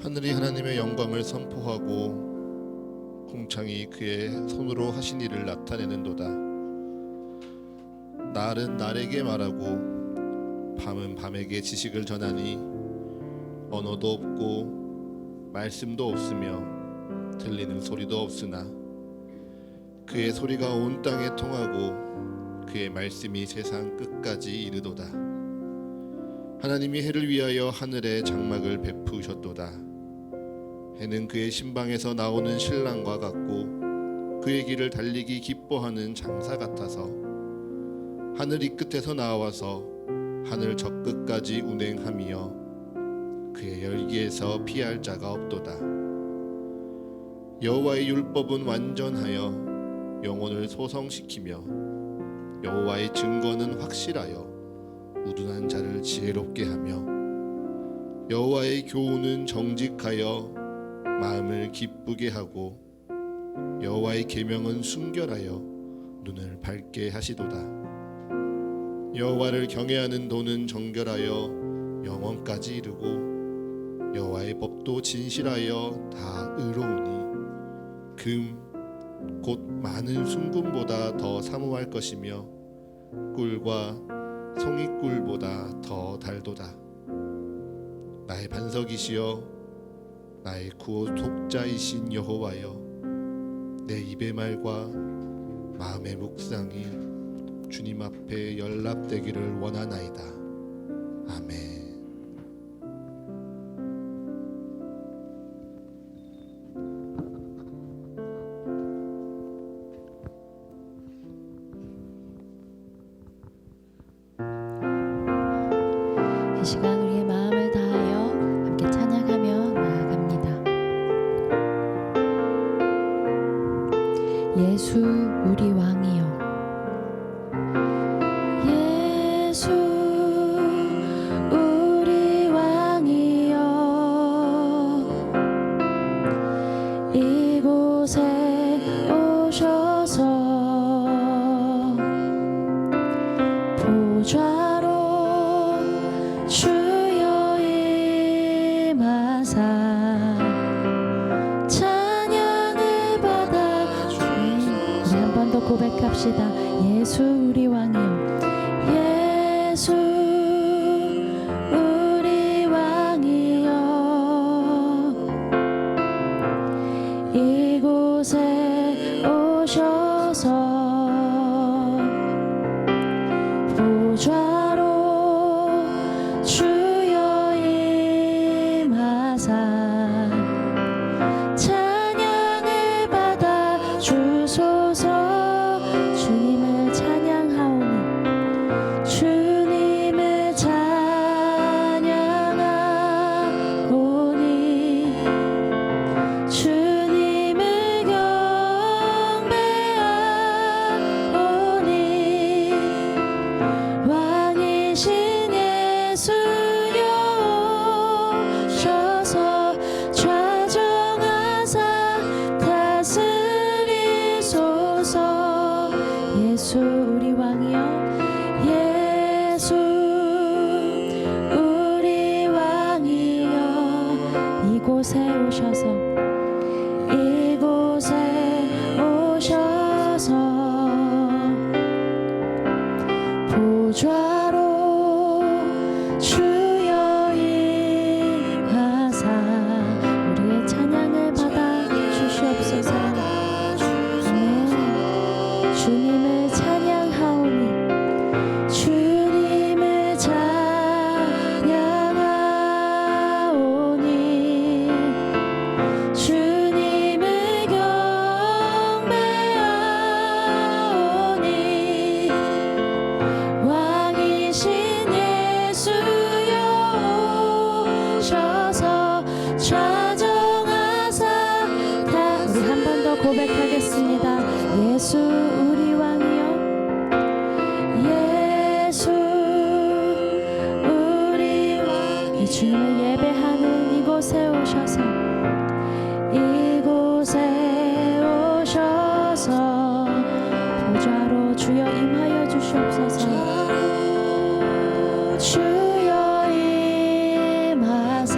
하늘이 하나님의 영광을 선포하고 궁창이 그의 손으로 하신 일을 나타내는도다. 날은 날에게 말하고 밤은 밤에게 지식을 전하니 언어도 없고 말씀도 없으며 들리는 소리도 없으나 그의 소리가 온 땅에 통하고 그의 말씀이 세상 끝까지 이르도다. 하나님이 해를 위하여 하늘에 장막을 베푸셨도다. 해는 그의 신방에서 나오는 신랑과 같고 그의 길을 달리기 기뻐하는 장사 같아서 하늘 이 끝에서 나와서 하늘 저 끝까지 운행하며 그의 열기에서 피할 자가 없도다. 여호와의 율법은 완전하여 영혼을 소성시키며 여호와의 증거는 확실하여 우둔한 자를 지혜롭게 하며 여호와의 교훈은 정직하여 마음을 기쁘게 하고 여호와의 계명은 순결하여 눈을 밝게 하시도다. 여호와를 경외하는 도는 정결하여 영원까지 이르고 여호와의 법도 진실하여 다 의로우니 금 곧 많은 순금보다 더 사모할 것이며 꿀과 송이꿀보다 더 달도다. 나의 반석이시여 나의 구속자이신 여호와여, 내 입의 말과 마음의 묵상이 주님 앞에 연락되기를 원하나이다. 아멘. 이 시간 우리의 마음을 다하여 함께 찬양하며 나아갑니다. 예수 우리 왕이여, 예수 우리 왕이여, 이곳에 오셔서 보좌로 주여 임하사 찬양을 받아 주소서. 우리 한 번 더 고백합시다. 예수 우리 왕이여, 예수 우리 왕이여, 이곳에 오셔서 보좌로 주여 임하사 찬양을 받아 주소서. 주님을 찬양하오니, 주님을 찬양하오니, 주님을 경배하오니, 왕이신 예수여 오셔서 좌정하사 다스리소서. 예수 우리 왕이여, 예수 우리 왕이여, 이곳에 오셔서, 이곳에 오셔서 보좌로 주여 임하사 우리의 찬양을 받아 주시옵소서. 아멘. 주님을 찬양하오니, 주님을 찬양하오니, 주님을 경배하오니, 왕이신 예수여 오셔서 좌정하사 다. 우리 한 번 더 고백하겠습니다. 예수 우리 왕이여, 예수 우리 왕. 이 주님을 예배하는 이곳에 오셔서, 이곳에 오셔서 보좌로 주여 임하여 주시옵소서. 주여 임하사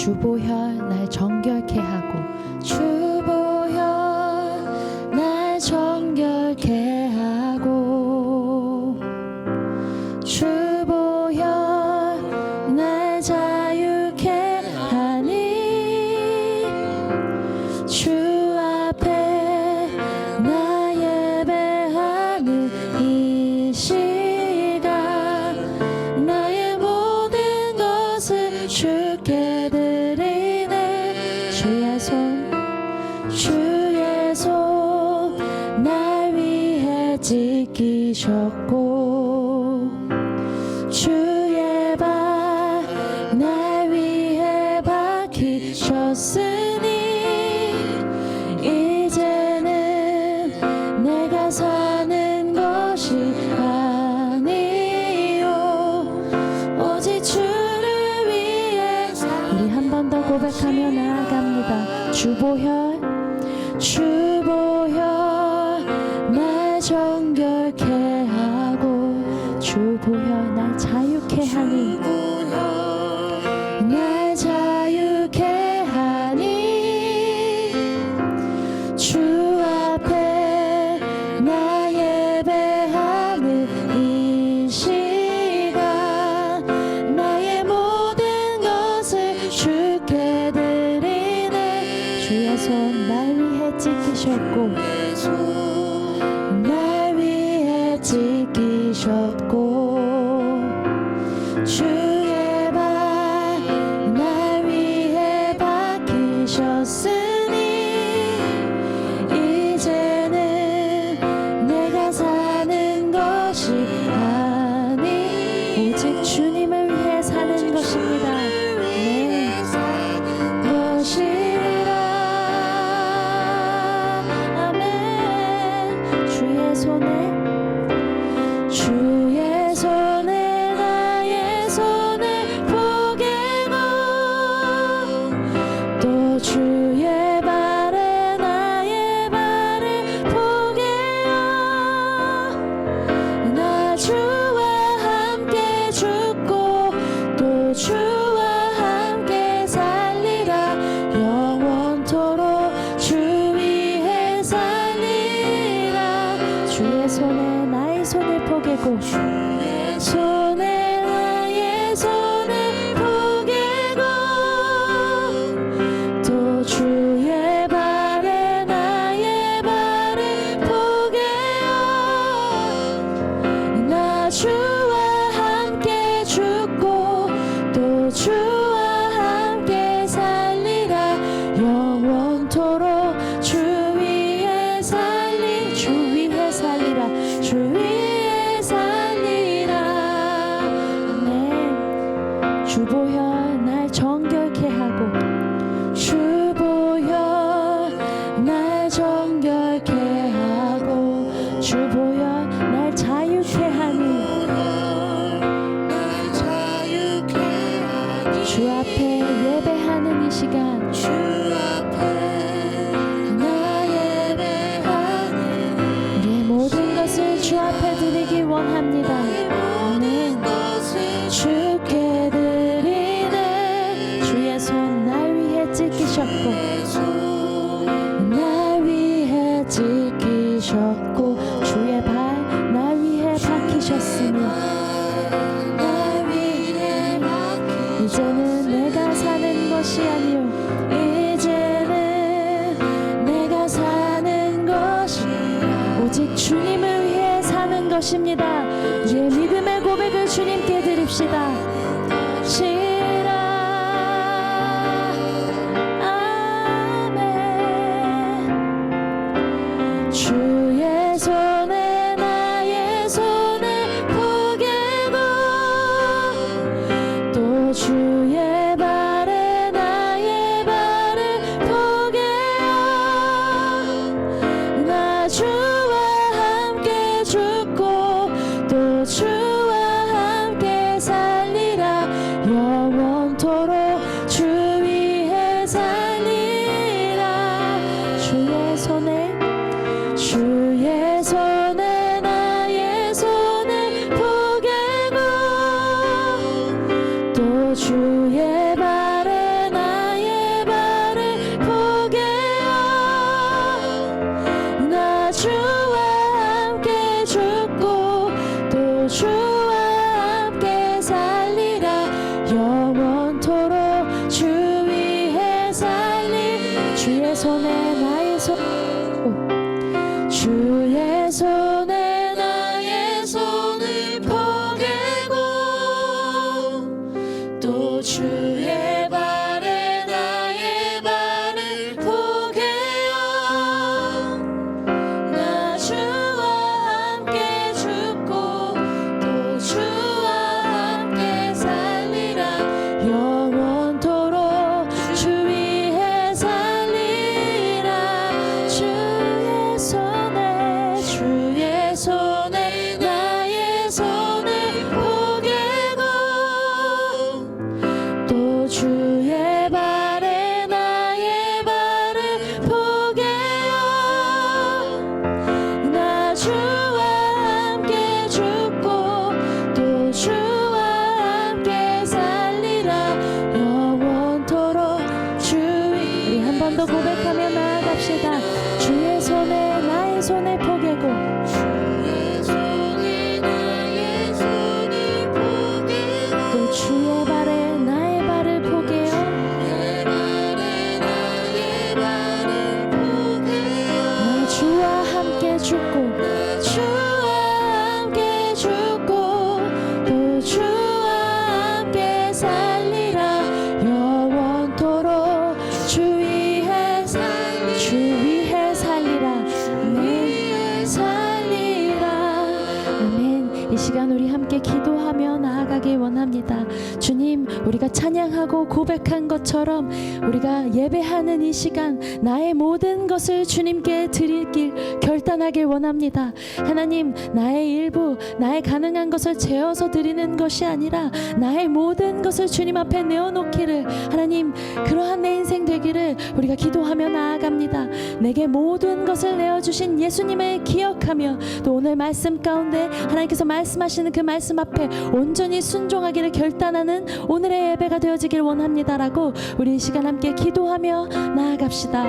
주보혈 날 정결케 하고 주보혈 날 정결케 하고 주보혈 날 자유케 하니 주 앞에 나 예배하는 이 시간 나의 모든 것을 주께 드리네 주의 손 날 위해 지키셨고 주의 발 날 위해 박히셨으니 이제는 내가 사는 것이 아니요 오직 주를 위해 우리 한 번 더 고백하며 나아갑니다. 주보혈 날 정결케 하고 주보혈 날 자유케 하니 날 자유케 하니 주 앞에 나 예배하는 이 시간 나의 모든 것을 주께 드리네 주의 손 날 위해 지키셨고 날 위해 지키셨고 주의 발 날 위해 박히셨으니 이제는 내가 사는 것이 아니 오직 주님을 위해 사는 것입니다. 네. 것이라 아멘 주의 손에 나의 손을 포개고 또 주의 발에 나의 발을 포개어 나 주와 함께 죽고 또 주와 함께 살리라 영원토록 주 위에 살리라 주의 손에 나의 손을 포개고 손에 나의 손을 포개고 또 주의 발에 나의 발을 포개어 나 주와 함께 죽고 또 주와 함께 살리라 영원토록 주 위에 살리라 주 위에 살리라 네 주보혈 날 정결케 하고 주보혈 날 정결케 하고 주보혈 날 자유케 하니 주 앞에 예배하는 이 시간 나 예배하는 우리의 모든 것을 주 앞에 드리길 원합니다. 아멘 주께 드리네 주의 손 날 위해 지키셨고 날 위해 지키셨고 주의 발 날 위해 박히셨으니 이제는 내가 사는 것이 아니요 이제는 내가 사는 것이 오직 주님을 위해 사는 것입니다. 우리의 믿음의 고백을 주님께 드립시다. 시라 아멘 주의 손에 나의 손을 포개고 또 주의 발에 나의 발을 포개어 나 주와 함께 죽고 또 주와 함께 살리라 영원토록 주 위에 살리라 주의 손에 나의 손을 포개고 또 주의 발에 나의 주의 손에 나의 손을 포개고 또 주의 발에 나의 발을 포개어 나 주와 함께 죽고 또 주와 함께 살리라 영원토록 주 위에 살리라 주의 손에 나의 손을 포개고 또 주의 발에 나의 발을 포개어 나 주와 함께 죽고 또 주와 함께 살리라 영원토록 우리 한 번 더 고백하며 나아갑시다. 주의 손에 나의 손을 포개고 주의 손에 나의 손을 포개고 또 주의 발에 나의 발을 포개어 주의 발에 나의 발을 포개어 나 주와 함께 죽고 나 주와 함께 죽고 또 주와 함께 살리라 영원토록 주 위에 살리라 네 살리라. 아멘. 이 시간 우리 함께 기도하며 나아가길 원합니다. 주님, 우리가 찬양하고 고백한 것처럼 우리가 예배하는 이 시간 나의 모든 것을 주님께 드리길 결단하길 원합니다. 하나님, 나의 일부, 나의 가능한 것을 재어서 드리는 것이 아니라 나의 모든 것을 주님 앞에 내어놓기를, 하나님, 그러한 내 인생 되기를 우리가 기도하며 나아갑니다. 내게 모든 것을 내어주신 예수님을 기억하며 또 오늘 말씀 가운데 하나님께서 말씀하시는 그 말씀 앞에 온전히 순종하기를 결단하는 오늘의 예배가 되어지길 원합니다라고 우리 이 시간 함께 기도하며 나아갑시다.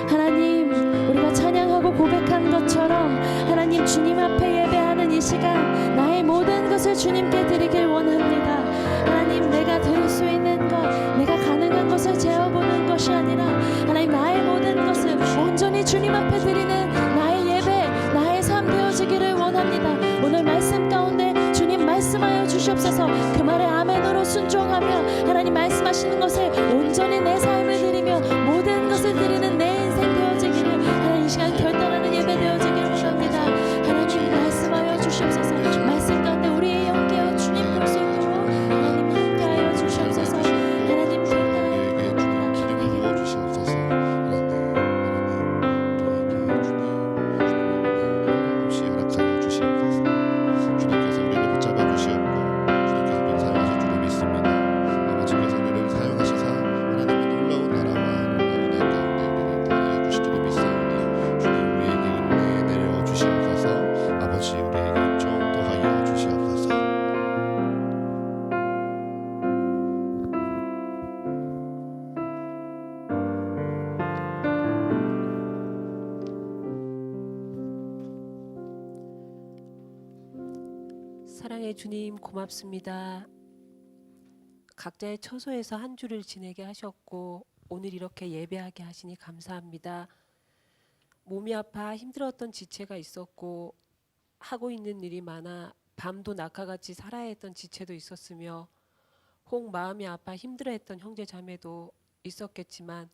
하나님, 우리가 찬양하고 고백한 것처럼 하나님, 주님 앞에 예배하는 이 시간 나의 모든 것을 주님께 드리길 원합니다. 하나님, 내가 드릴 수 있는 것, 내가 가능한 것을 재어보는 것이 아니라 하나님, 나의 모든 것을 온전히 주님 앞에 드리는 나의 예배, 나의 삶 되어지기를 원합니다. 오늘 말씀 가운데 주님 말씀하여 주시옵소서. 그 말에 아멘으로 순종하며 하나님 말씀하시는 것에 온전히 내 삶을 드리며 모든 것을 드리는 내 인생 되어지기를 하나님 이 시간 결단하는 예배 되어지기를 원합니다. 하나님 말씀하여 주시옵소서. 말씀 가운데 우리의 영 깨어 주님 볼 수 있도록 하나님 함께하여 주시옵소서. 하나님 결단하여 기름을 부어 주시옵소서. 없이 허락하여 주시옵소서. 주님께서 우리를 붙잡아 주시옵고 주님께서 우리를 사용하실 줄을 믿습니다. 아버지께서 우리를 사용하시사 하나님의 놀라운 나라와 놀라운 은혜 가운데 우리를 다니어 주실 줄을 믿사오니 주님 우리에게 은혜 내려 주시옵소서. 아버지 우리에게 좀 더하여 주시옵소서. 사랑의 주님, 고맙습니다. 각자의 처소에서 한 주를 지내게 하셨고 오늘 이렇게 예배하게 하시니 감사합니다. 몸이 아파 힘들었던 지체가 있었고 하고 있는 일이 많아 밤도 낙하같이 살아야 했던 지체도 있었으며 혹 마음이 아파 힘들어했던 형제 자매도 있었겠지만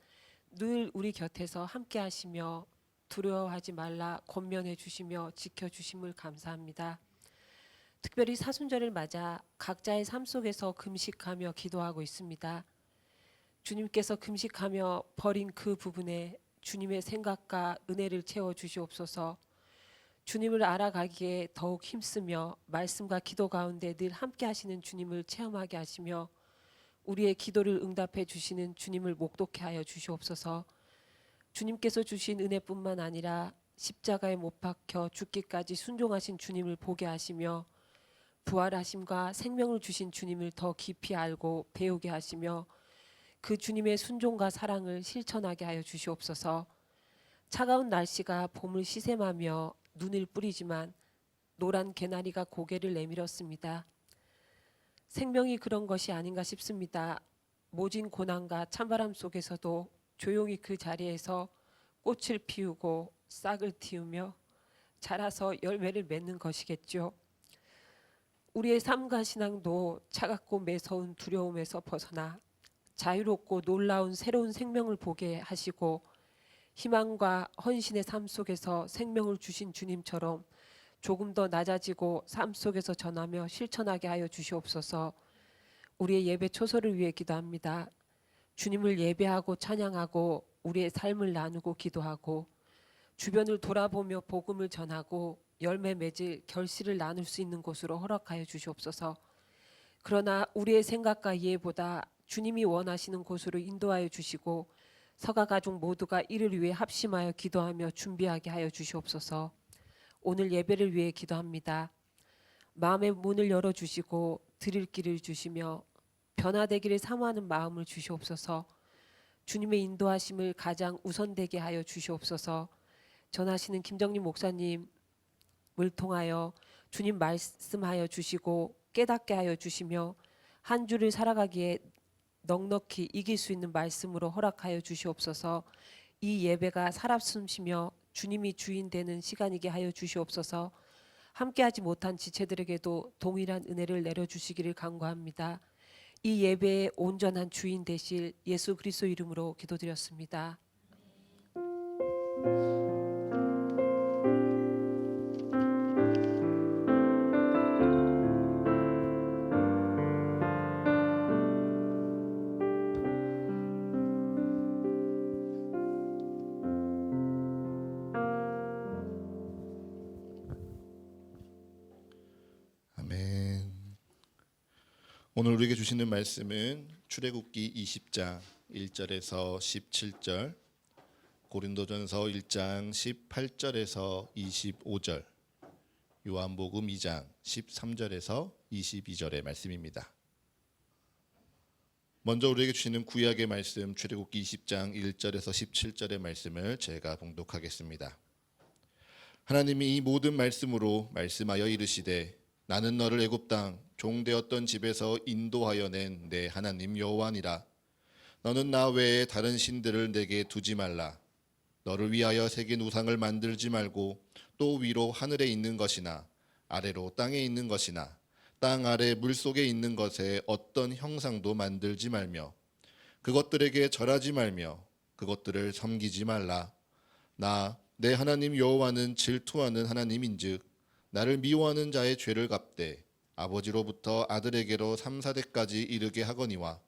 늘 우리 곁에서 함께 하시며 두려워하지 말라 권면해 주시며 지켜주심을 감사합니다. 특별히 사순절을 맞아 각자의 삶 속에서 금식하며 기도하고 있습니다. 주님께서 금식하며 버린 그 부분에 주님의 생각과 은혜를 채워 주시옵소서. 주님을 알아가기에 더욱 힘쓰며 말씀과 기도 가운데 늘 함께 하시는 주님을 체험하게 하시며 우리의 기도를 응답해 주시는 주님을 목독해 하여 주시옵소서. 주님께서 주신 은혜뿐만 아니라 십자가에 못 박혀 죽기까지 순종하신 주님을 보게 하시며 부활하심과 생명을 주신 주님을 더 깊이 알고 배우게 하시며 그 주님의 순종과 사랑을 실천하게 하여 주시옵소서. 차가운 날씨가 봄을 시샘하며 눈을 뿌리지만 노란 개나리가 고개를 내밀었습니다. 생명이 그런 것이 아닌가 싶습니다. 모진 고난과 찬바람 속에서도 조용히 그 자리에서 꽃을 피우고 싹을 틔우며 자라서 열매를 맺는 것이겠죠. 우리의 삶과 신앙도 차갑고 매서운 두려움에서 벗어나 자유롭고 놀라운 새로운 생명을 보게 하시고 희망과 헌신의 삶 속에서 생명을 주신 주님처럼 조금 더 낮아지고 삶 속에서 전하며 실천하게 하여 주시옵소서. 우리의 예배 초소를 위해 기도합니다. 주님을 예배하고 찬양하고 우리의 삶을 나누고 기도하고 주변을 돌아보며 복음을 전하고 열매 맺을 결실을 나눌 수 있는 곳으로 허락하여 주시옵소서. 그러나 우리의 생각과 이해보다 주님이 원하시는 곳으로 인도하여 주시고 서가 가족 모두가 이를 위해 합심하여 기도하며 준비하게 하여 주시옵소서. 오늘 예배를 위해 기도합니다. 마음의 문을 열어주시고 드릴 길을 주시며 변화되기를 사모하는 마음을 주시옵소서. 주님의 인도하심을 가장 우선되게 하여 주시옵소서. 전하시는 김정림 목사님을 통하여 주님 말씀하여 주시고 깨닫게 하여 주시며 한 주를 살아가기에 넉넉히 이길 수 있는 말씀으로 허락하여 주시옵소서. 이 예배가 살아숨쉬며 주님이 주인 되는 시간이게 하여 주시옵소서. 함께하지 못한 지체들에게도 동일한 은혜를 내려주시기를 간구합니다. 이 예배의 온전한 주인 되실 예수 그리스도 이름으로 기도드렸습니다. 아멘. 오늘 우리에게 주시는 말씀은 출애굽기 20장 1절에서 17절, 고린도전서 1장 18절에서 25절, 요한복음 2장 13절에서 22절의 말씀입니다. 먼저 우리에게 주시는 구약의 말씀 출애굽기 20장 1절에서 17절의 말씀을 제가 봉독하겠습니다. 하나님이 이 모든 말씀으로 말씀하여 이르시되 나는 너를 애굽 땅 종되었던 집에서 인도하여 낸 내 하나님 여호와니라. 너는 나 외에 다른 신들을 내게 두지 말라. 너를 위하여 새긴 우상을 만들지 말고 또 위로 하늘에 있는 것이나 아래로 땅에 있는 것이나 땅 아래 물속에 있는 것에 어떤 형상도 만들지 말며 그것들에게 절하지 말며 그것들을 섬기지 말라. 나 내 하나님 여호와는 질투하는 하나님인즉 나를 미워하는 자의 죄를 갚되 아버지로부터 아들에게로 3, 4대까지 이르게 하거니와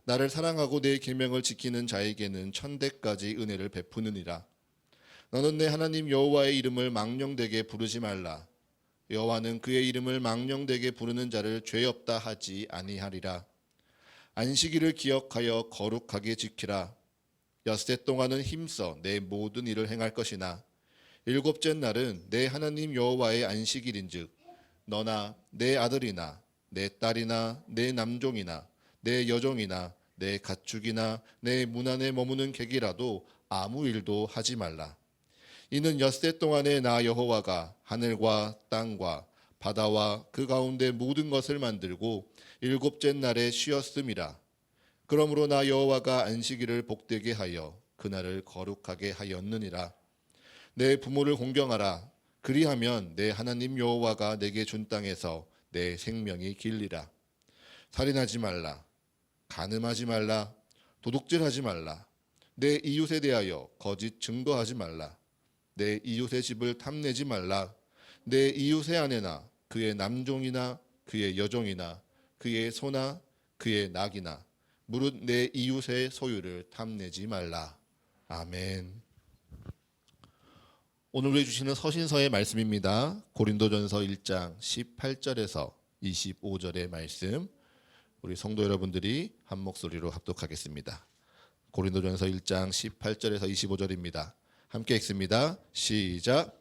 나를 사랑하고 내 계명을 지키는 자에게는 1000대까지 은혜를 베푸느니라. 너는 내 하나님 여호와의 이름을 망령되게 부르지 말라. 여호와는 그의 이름을 망령되게 부르는 자를 죄 없다 하지 아니하리라. 안식일을 기억하여 거룩하게 지키라. 엿새 동안은 힘써 내 모든 일을 행할 것이나 일곱째 날은 내 하나님 여호와의 안식일인즉 너나 내 아들이나 내 딸이나 내 남종이나 내 여종이나 내 가축이나 내 문 안에 머무는 객이라도 아무 일도 하지 말라. 이는 엿새 동안에 나 여호와가 하늘과 땅과 바다와 그 가운데 모든 것을 만들고 일곱째 날에 쉬었음이라. 그러므로 나 여호와가 안식일을 복되게 하여 그날을 거룩하게 하였느니라. 내 부모를 공경하라. 그리하면 내 하나님 여호와가 내게 준 땅에서 내 생명이 길리라. 살인하지 말라. 간음하지 말라. 도둑질하지 말라. 내 이웃에 대하여 거짓 증거하지 말라. 내 이웃의 집을 탐내지 말라. 내 이웃의 아내나 그의 남종이나 그의 여종이나 그의 소나 그의 낙이나 무릇 내 이웃의 소유를 탐내지 말라. 아멘. 오늘 우리 주시는 서신서의 말씀입니다. 고린도전서 1장 18절에서 25절의 말씀, 우리 성도 여러분들이 한 목소리로 합독하겠습니다. 고린도전서 1장 18절에서 25절입니다. 함께 읽습니다. 시작.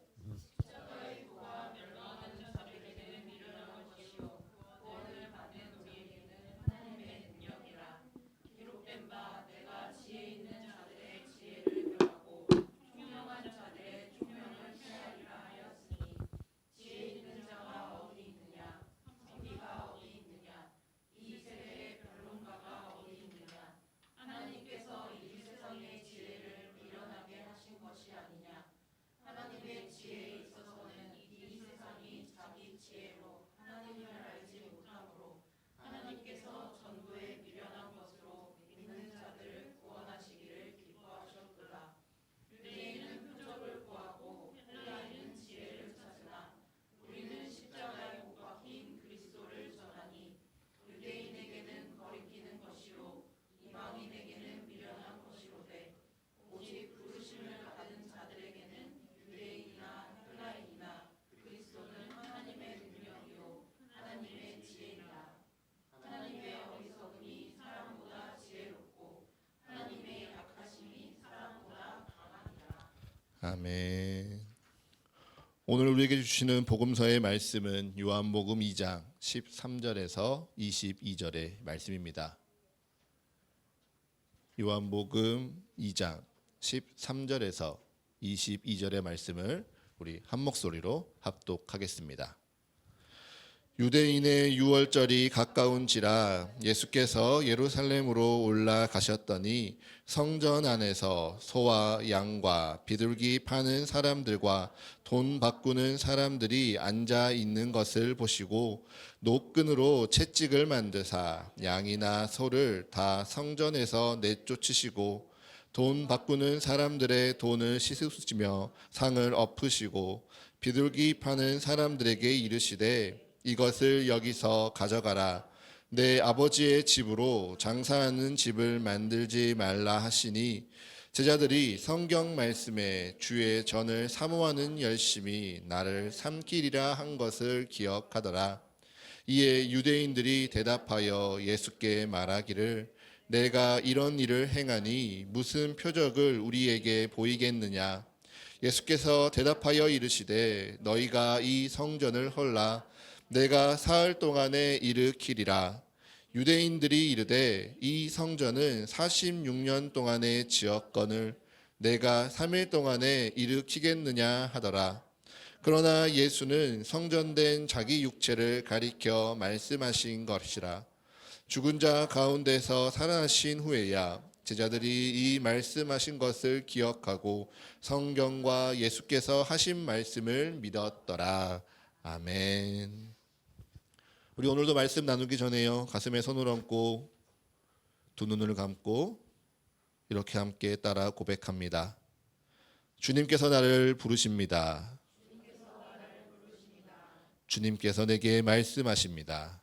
아멘. 오늘 우리에게 주시는 복음서의 말씀은 요한복음 2장 13절에서 22절의 말씀입니다. 요한복음 2장 13절에서 22절의 말씀을 우리 한 목소리로 합독하겠습니다. 유대인의 유월절이 가까운지라 예수께서 예루살렘으로 올라가셨더니 성전 안에서 소와 양과 비둘기 파는 사람들과 돈 바꾸는 사람들이 앉아 있는 것을 보시고 노끈으로 채찍을 만드사 양이나 소를 다 성전에서 내쫓으시고 돈 바꾸는 사람들의 돈을 씻으시며 상을 엎으시고 비둘기 파는 사람들에게 이르시되 이것을 여기서 가져가라. 내 아버지의 집으로 장사하는 집을 만들지 말라 하시니 제자들이 성경 말씀에 주의 전을 사모하는 열심이 나를 삼키리라 한 것을 기억하더라. 이에 유대인들이 대답하여 예수께 말하기를 내가 이런 일을 행하니 무슨 표적을 우리에게 보이겠느냐. 예수께서 대답하여 이르시되 너희가 이 성전을 헐라. 내가 사흘 동안에 일으키리라. 유대인들이 이르되 이 성전은 46년 동안에 지었거늘 내가 3일 동안에 일으키겠느냐 하더라. 그러나 예수는 성전된 자기 육체를 가리켜 말씀하신 것이라. 죽은 자 가운데서 살아나신 후에야 제자들이 이 말씀하신 것을 기억하고 성경과 예수께서 하신 말씀을 믿었더라. 아멘. 우리 오늘도 말씀 나누기 전에요. 가슴에 손을 얹고 두 눈을 감고 이렇게 함께 따라 고백합니다. 주님께서 나를 부르십니다. 주님께서 내게 말씀하십니다.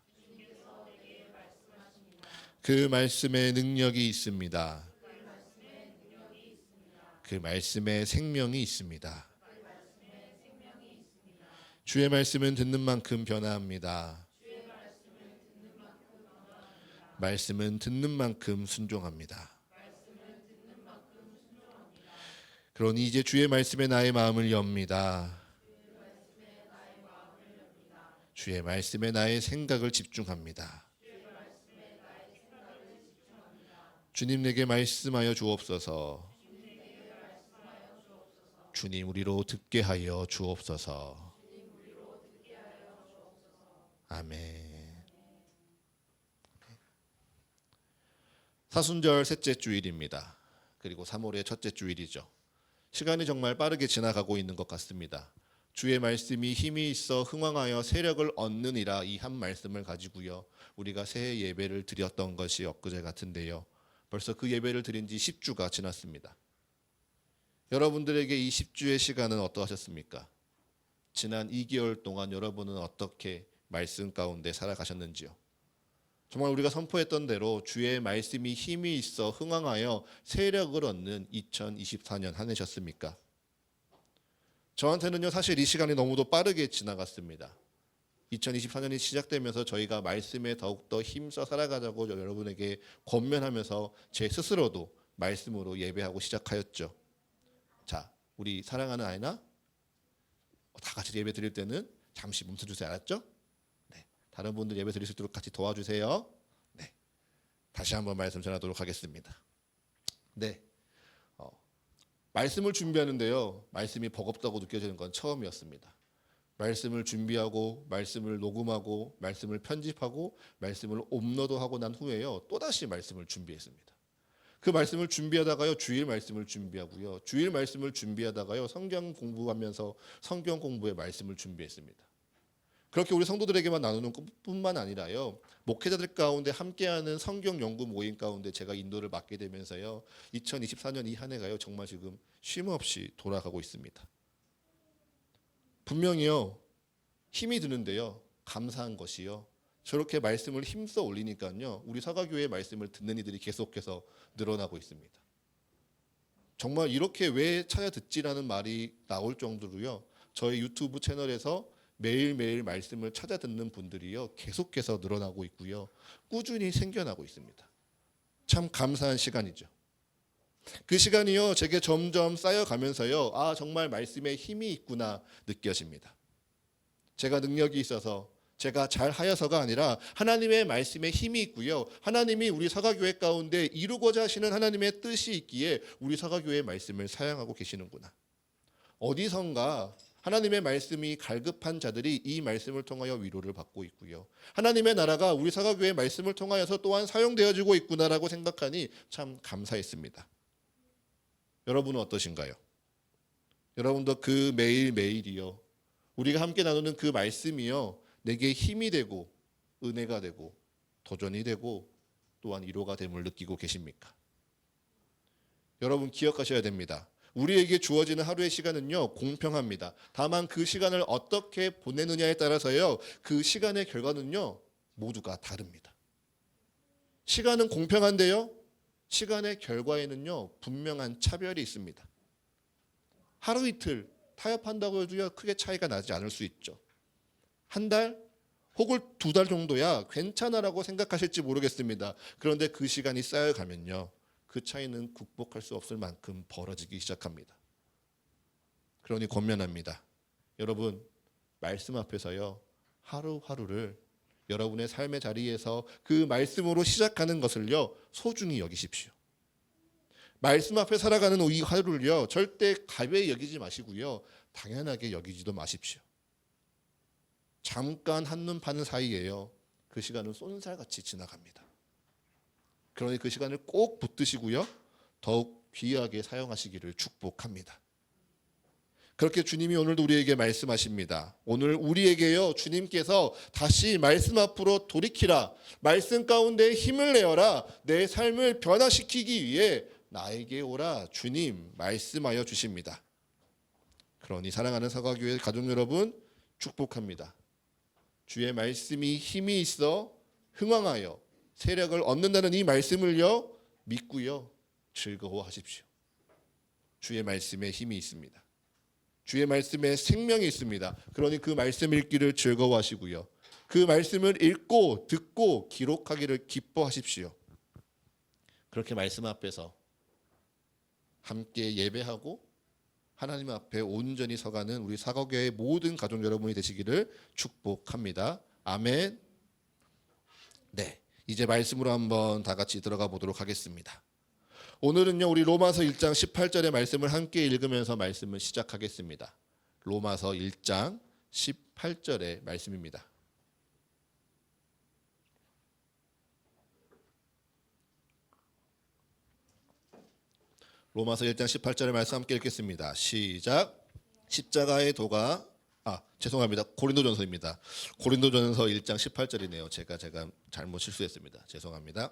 그 말씀에 능력이 있습니다. 그 말씀에 생명이 있습니다. 주의 말씀은 듣는 만큼 변화합니다. 말씀은 듣는 만큼 순종합니다. 그러니 이제 주의 말씀에 나의 마음을 엽니다. 주의 말씀에 나의 생각을 집중합니다. 주님 내게 말씀하여 주옵소서. 주님 우리로 듣게 하여 주옵소서. 아멘. 사순절 셋째 주일입니다. 그리고 3월의 첫째 주일이죠. 시간이 정말 빠르게 지나가고 있는 것 같습니다. 주의 말씀이 힘이 있어 흥왕하여 세력을 얻느니라 이 한 말씀을 가지고요. 우리가 새해 예배를 드렸던 것이 엊그제 같은데요. 벌써 그 예배를 드린 지 10주가 지났습니다. 여러분들에게 이 10주의 시간은 어떠하셨습니까? 지난 2개월 동안 여러분은 어떻게 말씀 가운데 살아가셨는지요? 정말 우리가 선포했던 대로 주의 말씀이 힘이 있어 흥왕하여 세력을 얻는 2024년 한 해셨습니까? 저한테는요 사실 이 시간이 너무도 빠르게 지나갔습니다. 2024년이 시작되면서 저희가 말씀에 더욱더 힘써 살아가자고 여러분에게 권면하면서 제 스스로도 말씀으로 예배하고 시작하였죠. 자, 우리 사랑하는 아이나 다 같이 예배 드릴 때는 잠시 멈춰주세요. 알았죠? 다른 분들 예배 드릴 수 있도록 같이 도와주세요. 네, 다시 한번 말씀 전하도록 하겠습니다. 네, 말씀을 준비하는데요. 말씀이 버겁다고 느껴지는 건 처음이었습니다. 말씀을 준비하고 말씀을 녹음하고 말씀을 편집하고 말씀을 업로드하고 난 후에요. 또다시 말씀을 준비했습니다. 그 말씀을 준비하다가요. 주일 말씀을 준비하고요. 주일 말씀을 준비하다가요. 성경 공부하면서 성경 공부의 말씀을 준비했습니다. 그렇게 우리 성도들에게만 나누는 것뿐만 아니라요. 목회자들 가운데 함께하는 성경 연구 모임 가운데 제가 인도를 맡게 되면서요. 2024년 이 한 해가요. 정말 지금 쉼 없이 돌아가고 있습니다. 분명히요. 힘이 드는데요. 감사한 것이요. 저렇게 말씀을 힘써 올리니까요. 우리 사가교회의 말씀을 듣는 이들이 계속해서 늘어나고 있습니다. 정말 이렇게 왜 찾아 듣지라는 말이 나올 정도로요. 저희 유튜브 채널에서 매일매일 말씀을 찾아 듣는 분들이요. 계속해서 늘어나고 있고요. 꾸준히 생겨나고 있습니다. 참 감사한 시간이죠. 그 시간이요 제게 점점 쌓여가면서요 정말 말씀에 힘이 있구나 느껴집니다. 제가 능력이 있어서 제가 잘하여서가 아니라 하나님의 말씀에 힘이 있고요. 하나님이 우리 사가교회 가운데 이루고자 하시는 하나님의 뜻이 있기에 우리 사가교회의 말씀을 사용하고 계시는구나. 어디선가 하나님의 말씀이 갈급한 자들이 이 말씀을 통하여 위로를 받고 있고요. 하나님의 나라가 우리 사가교회의 말씀을 통하여서 또한 사용되어지고 있구나라고 생각하니 참 감사했습니다. 여러분은 어떠신가요? 여러분도 그 매일매일이요. 우리가 함께 나누는 그 말씀이요. 내게 힘이 되고 은혜가 되고 도전이 되고 또한 위로가 됨을 느끼고 계십니까? 여러분 기억하셔야 됩니다. 우리에게 주어지는 하루의 시간은요 공평합니다. 다만 그 시간을 어떻게 보내느냐에 따라서요 그 시간의 결과는요 모두가 다릅니다. 시간은 공평한데요 시간의 결과에는요 분명한 차별이 있습니다. 하루 이틀 타협한다고 해도요 크게 차이가 나지 않을 수 있죠. 한 달 혹은 2달 정도야 괜찮아라고 생각하실지 모르겠습니다. 그런데 그 시간이 쌓여가면요 그 차이는 극복할 수 없을 만큼 벌어지기 시작합니다. 그러니 권면합니다. 여러분 말씀 앞에서요 하루하루를 여러분의 삶의 자리에서 그 말씀으로 시작하는 것을요 소중히 여기십시오. 말씀 앞에 살아가는 이 하루를요 절대 가벼이 여기지 마시고요 당연하게 여기지도 마십시오. 잠깐 한눈 파는 사이에요 그 시간은 쏜살같이 지나갑니다. 그러니 그 시간을 꼭 붙드시고요 더욱 귀하게 사용하시기를 축복합니다. 그렇게 주님이 오늘도 우리에게 말씀하십니다. 오늘 우리에게요 주님께서 다시 말씀 앞으로 돌이키라, 말씀 가운데 힘을 내어라, 내 삶을 변화시키기 위해 나에게 오라 주님 말씀하여 주십니다. 그러니 사랑하는 사과교회 가족 여러분 축복합니다. 주의 말씀이 힘이 있어 흥왕하여 세력을 얻는다는 이 말씀을요 믿고요 즐거워하십시오. 주의 말씀에 힘이 있습니다. 주의 말씀에 생명이 있습니다. 그러니 그 말씀 읽기를 즐거워하시고요 그 말씀을 읽고 듣고 기록하기를 기뻐하십시오. 그렇게 말씀 앞에서 함께 예배하고 하나님 앞에 온전히 서가는 우리 사과교회의 모든 가족 여러분이 되시기를 축복합니다. 아멘. 네, 이제 말씀으로 한번 다 같이 들어가 보도록 하겠습니다. 오늘은요 우리 로마서 1장 18절의 말씀을 함께 읽으면서 말씀을 시작하겠습니다. 로마서 1장 18절의 말씀입니다. 로마서 1장 18절의 말씀 함께 읽겠습니다. 시작. 십자가의 도가 죄송합니다. 고린도전서입니다. 고린도전서 1장 18절이네요. 제가 잘못 실수했습니다. 죄송합니다.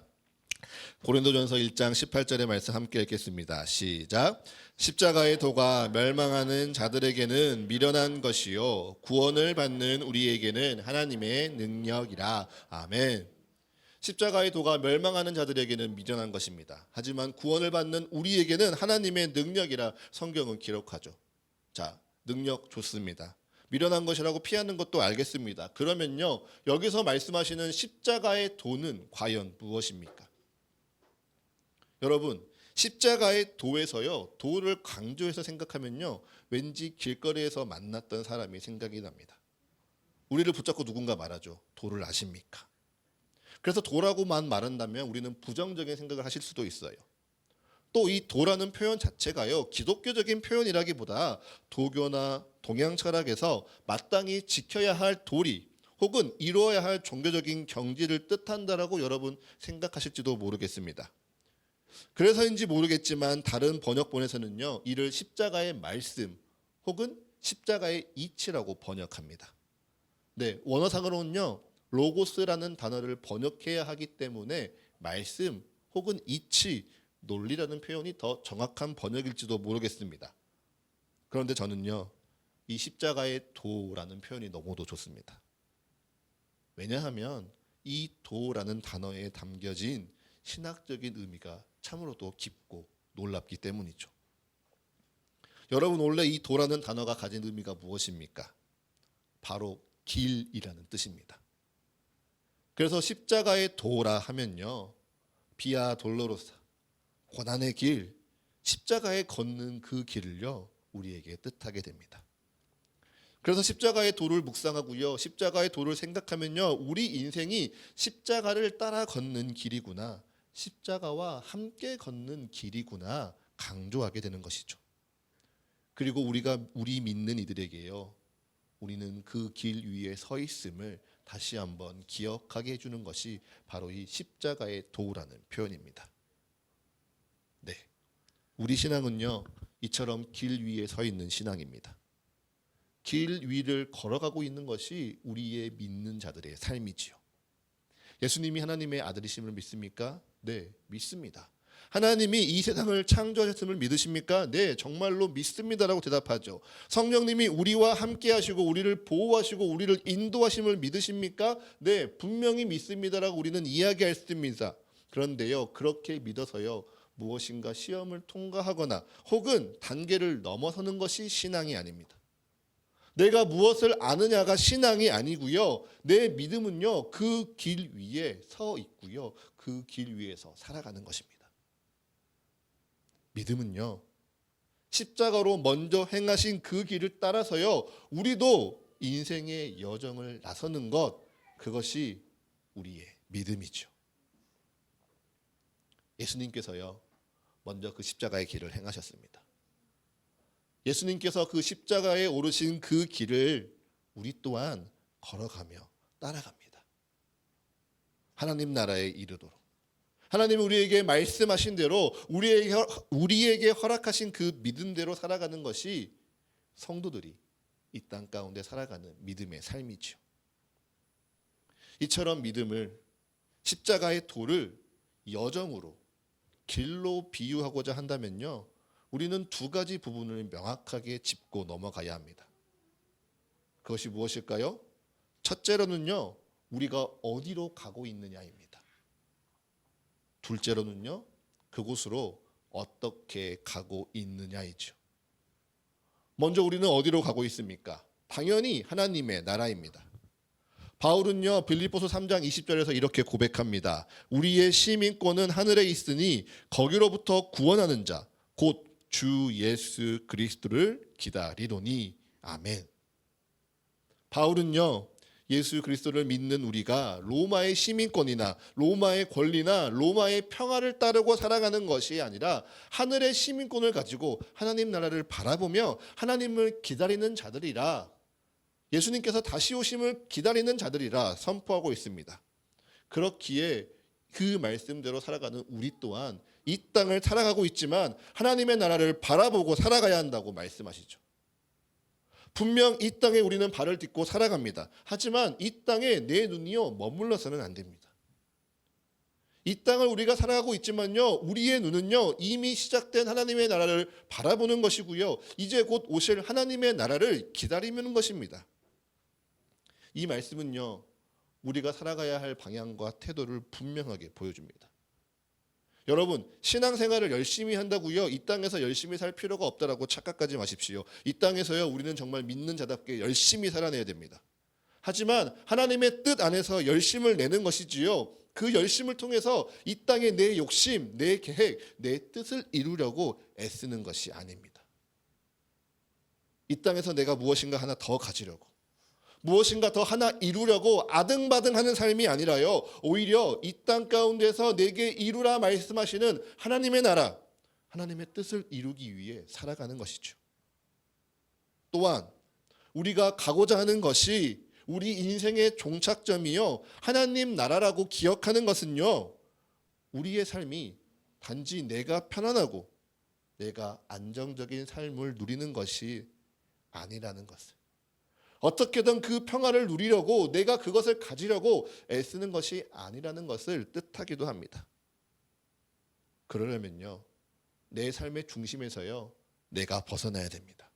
고린도전서 1장 18절의 말씀 함께 읽겠습니다. 시작. 십자가의 도가 멸망하는 자들에게는 미련한 것이요 구원을 받는 우리에게는 하나님의 능력이라. 아멘. 십자가의 도가 멸망하는 자들에게는 미련한 것입니다. 하지만 구원을 받는 우리에게는 하나님의 능력이라 성경은 기록하죠. 자, 능력 좋습니다. 미련한 것이라고 피하는 것도 알겠습니다. 그러면요 여기서 말씀하시는 십자가의 도는 과연 무엇입니까? 여러분 십자가의 도에서요 도를 강조해서 생각하면요 왠지 길거리에서 만났던 사람이 생각이 납니다. 우리를 붙잡고 누군가 말하죠. 도를 아십니까? 그래서 도라고만 말한다면 우리는 부정적인 생각을 하실 수도 있어요. 또 이 도라는 표현 자체가요 기독교적인 표현이라기보다 도교나 동양 철학에서 마땅히 지켜야 할 도리 혹은 이루어야 할 종교적인 경지를 뜻한다라고 여러분 생각하실지도 모르겠습니다. 그래서인지 모르겠지만 다른 번역본에서는요 이를 십자가의 말씀 혹은 십자가의 이치라고 번역합니다. 네, 원어상으로는요 로고스라는 단어를 번역해야 하기 때문에 말씀 혹은 이치, 논리라는 표현이 더 정확한 번역일지도 모르겠습니다. 그런데 저는요 이 십자가의 도라는 표현이 너무도 좋습니다. 왜냐하면 이 도라는 단어에 담겨진 신학적인 의미가 참으로도 깊고 놀랍기 때문이죠. 여러분 원래 이 도라는 단어가 가진 의미가 무엇입니까? 바로 길이라는 뜻입니다. 그래서 십자가의 도라 하면요 비아 돌로로사 고난의 길, 십자가에 걷는 그 길을요 우리에게 뜻하게 됩니다. 그래서 십자가의 도를 묵상하고요, 십자가의 도를 생각하면요, 우리 인생이 십자가를 따라 걷는 길이구나, 십자가와 함께 걷는 길이구나 강조하게 되는 것이죠. 그리고 우리 믿는 이들에게요, 우리는 그 길 위에 서 있음을 다시 한번 기억하게 해주는 것이 바로 이 십자가의 도라는 표현입니다. 네, 우리 신앙은요 이처럼 길 위에 서 있는 신앙입니다. 길 위를 걸어가고 있는 것이 우리의 믿는 자들의 삶이지요. 예수님이 하나님의 아들이심을 믿습니까? 네, 믿습니다. 하나님이 이 세상을 창조하셨음을 믿으십니까? 네, 정말로 믿습니다라고 대답하죠. 성령님이 우리와 함께 하시고 우리를 보호하시고 우리를 인도하심을 믿으십니까? 네, 분명히 믿습니다라고 우리는 이야기할 수 있습니다. 그런데요, 그렇게 믿어서요, 무엇인가 시험을 통과하거나 혹은 단계를 넘어서는 것이 신앙이 아닙니다. 내가 무엇을 아느냐가 신앙이 아니고요, 내 믿음은요 그 길 위에 서 있고요, 그 길 위에서 살아가는 것입니다. 믿음은요 십자가로 먼저 행하신 그 길을 따라서요 우리도 인생의 여정을 나서는 것, 그것이 우리의 믿음이죠. 예수님께서요 먼저 그 십자가의 길을 행하셨습니다. 예수님께서 그 십자가에 오르신 그 길을 우리 또한 걸어가며 따라갑니다. 하나님 나라에 이르도록 하나님이 우리에게 말씀하신 대로 우리에게 허락하신 그 믿음대로 살아가는 것이 성도들이 이 땅 가운데 살아가는 믿음의 삶이죠. 이처럼 믿음을, 십자가의 도를 여정으로, 길로 비유하고자 한다면요, 우리는 두 가지 부분을 명확하게 짚고 넘어가야 합니다. 그것이 무엇일까요? 첫째로는요, 우리가 어디로 가고 있느냐입니다. 둘째로는요, 그곳으로 어떻게 가고 있느냐이죠. 먼저 우리는 어디로 가고 있습니까? 당연히 하나님의 나라입니다. 바울은요 빌립보서 3장 20절에서 이렇게 고백합니다. 우리의 시민권은 하늘에 있으니 거기로부터 구원하는 자 곧 주 예수 그리스도를 기다리노니. 아멘. 바울은요 예수 그리스도를 믿는 우리가 로마의 시민권이나 로마의 권리나 로마의 평화를 따르고 살아가는 것이 아니라 하늘의 시민권을 가지고 하나님 나라를 바라보며 하나님을 기다리는 자들이라, 예수님께서 다시 오심을 기다리는 자들이라 선포하고 있습니다. 그렇기에 그 말씀대로 살아가는 우리 또한 이 땅을 살아가고 있지만 하나님의 나라를 바라보고 살아가야 한다고 말씀하시죠. 분명 이 땅에 우리는 발을 딛고 살아갑니다. 하지만 이 땅에 내 눈이요 머물러서는 안 됩니다. 이 땅을 우리가 살아가고 있지만요, 우리의 눈은요 이미 시작된 하나님의 나라를 바라보는 것이고요, 이제 곧 오실 하나님의 나라를 기다리는 것입니다. 이 말씀은요 우리가 살아가야 할 방향과 태도를 분명하게 보여줍니다. 여러분, 신앙생활을 열심히 한다고요 이 땅에서 열심히 살 필요가 없다라고 착각하지 마십시오. 이 땅에서요 우리는 정말 믿는 자답게 열심히 살아내야 됩니다. 하지만 하나님의 뜻 안에서 열심을 내는 것이지요, 그 열심을 통해서 이 땅에 내 욕심, 내 계획, 내 뜻을 이루려고 애쓰는 것이 아닙니다. 이 땅에서 내가 무엇인가 하나 더 가지려고, 무엇인가 더 하나 이루려고 아등바등하는 삶이 아니라요, 오히려 이 땅 가운데서 내게 이루라 말씀하시는 하나님의 나라, 하나님의 뜻을 이루기 위해 살아가는 것이죠. 또한 우리가 가고자 하는 것이 우리 인생의 종착점이요 하나님 나라라고 기억하는 것은요, 우리의 삶이 단지 내가 편안하고 내가 안정적인 삶을 누리는 것이 아니라는 것을, 어떻게든 그 평화를 누리려고 내가 그것을 가지려고 애쓰는 것이 아니라는 것을 뜻하기도 합니다. 그러려면요 내 삶의 중심에서요 내가 벗어나야 됩니다.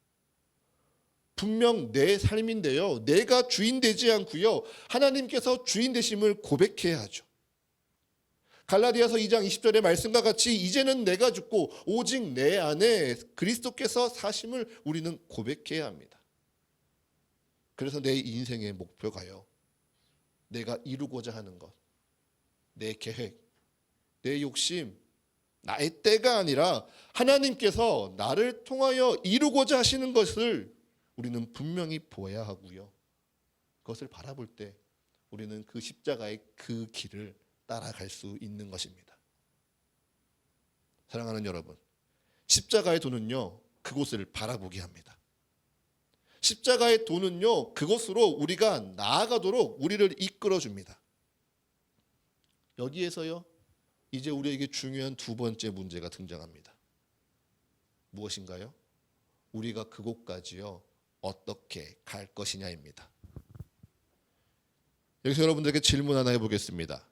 분명 내 삶인데요 내가 주인 되지 않고요 하나님께서 주인 되심을 고백해야 하죠. 갈라디아서 2장 20절의 말씀과 같이 이제는 내가 죽고 오직 내 안에 그리스도께서 사심을 우리는 고백해야 합니다. 그래서 내 인생의 목표가요, 내가 이루고자 하는 것, 내 계획, 내 욕심, 나의 때가 아니라 하나님께서 나를 통하여 이루고자 하시는 것을 우리는 분명히 보아야 하고요. 그것을 바라볼 때 우리는 그 십자가의 그 길을 따라갈 수 있는 것입니다. 사랑하는 여러분, 십자가의 도는요, 그곳을 바라보게 합니다. 십자가의 도는요, 그곳으로 우리가 나아가도록 우리를 이끌어 줍니다. 여기에서요, 이제 우리에게 중요한 두 번째 문제가 등장합니다. 무엇인가요? 우리가 그곳까지요, 어떻게 갈 것이냐입니다. 여기서 여러분들에게 질문 하나 해보겠습니다.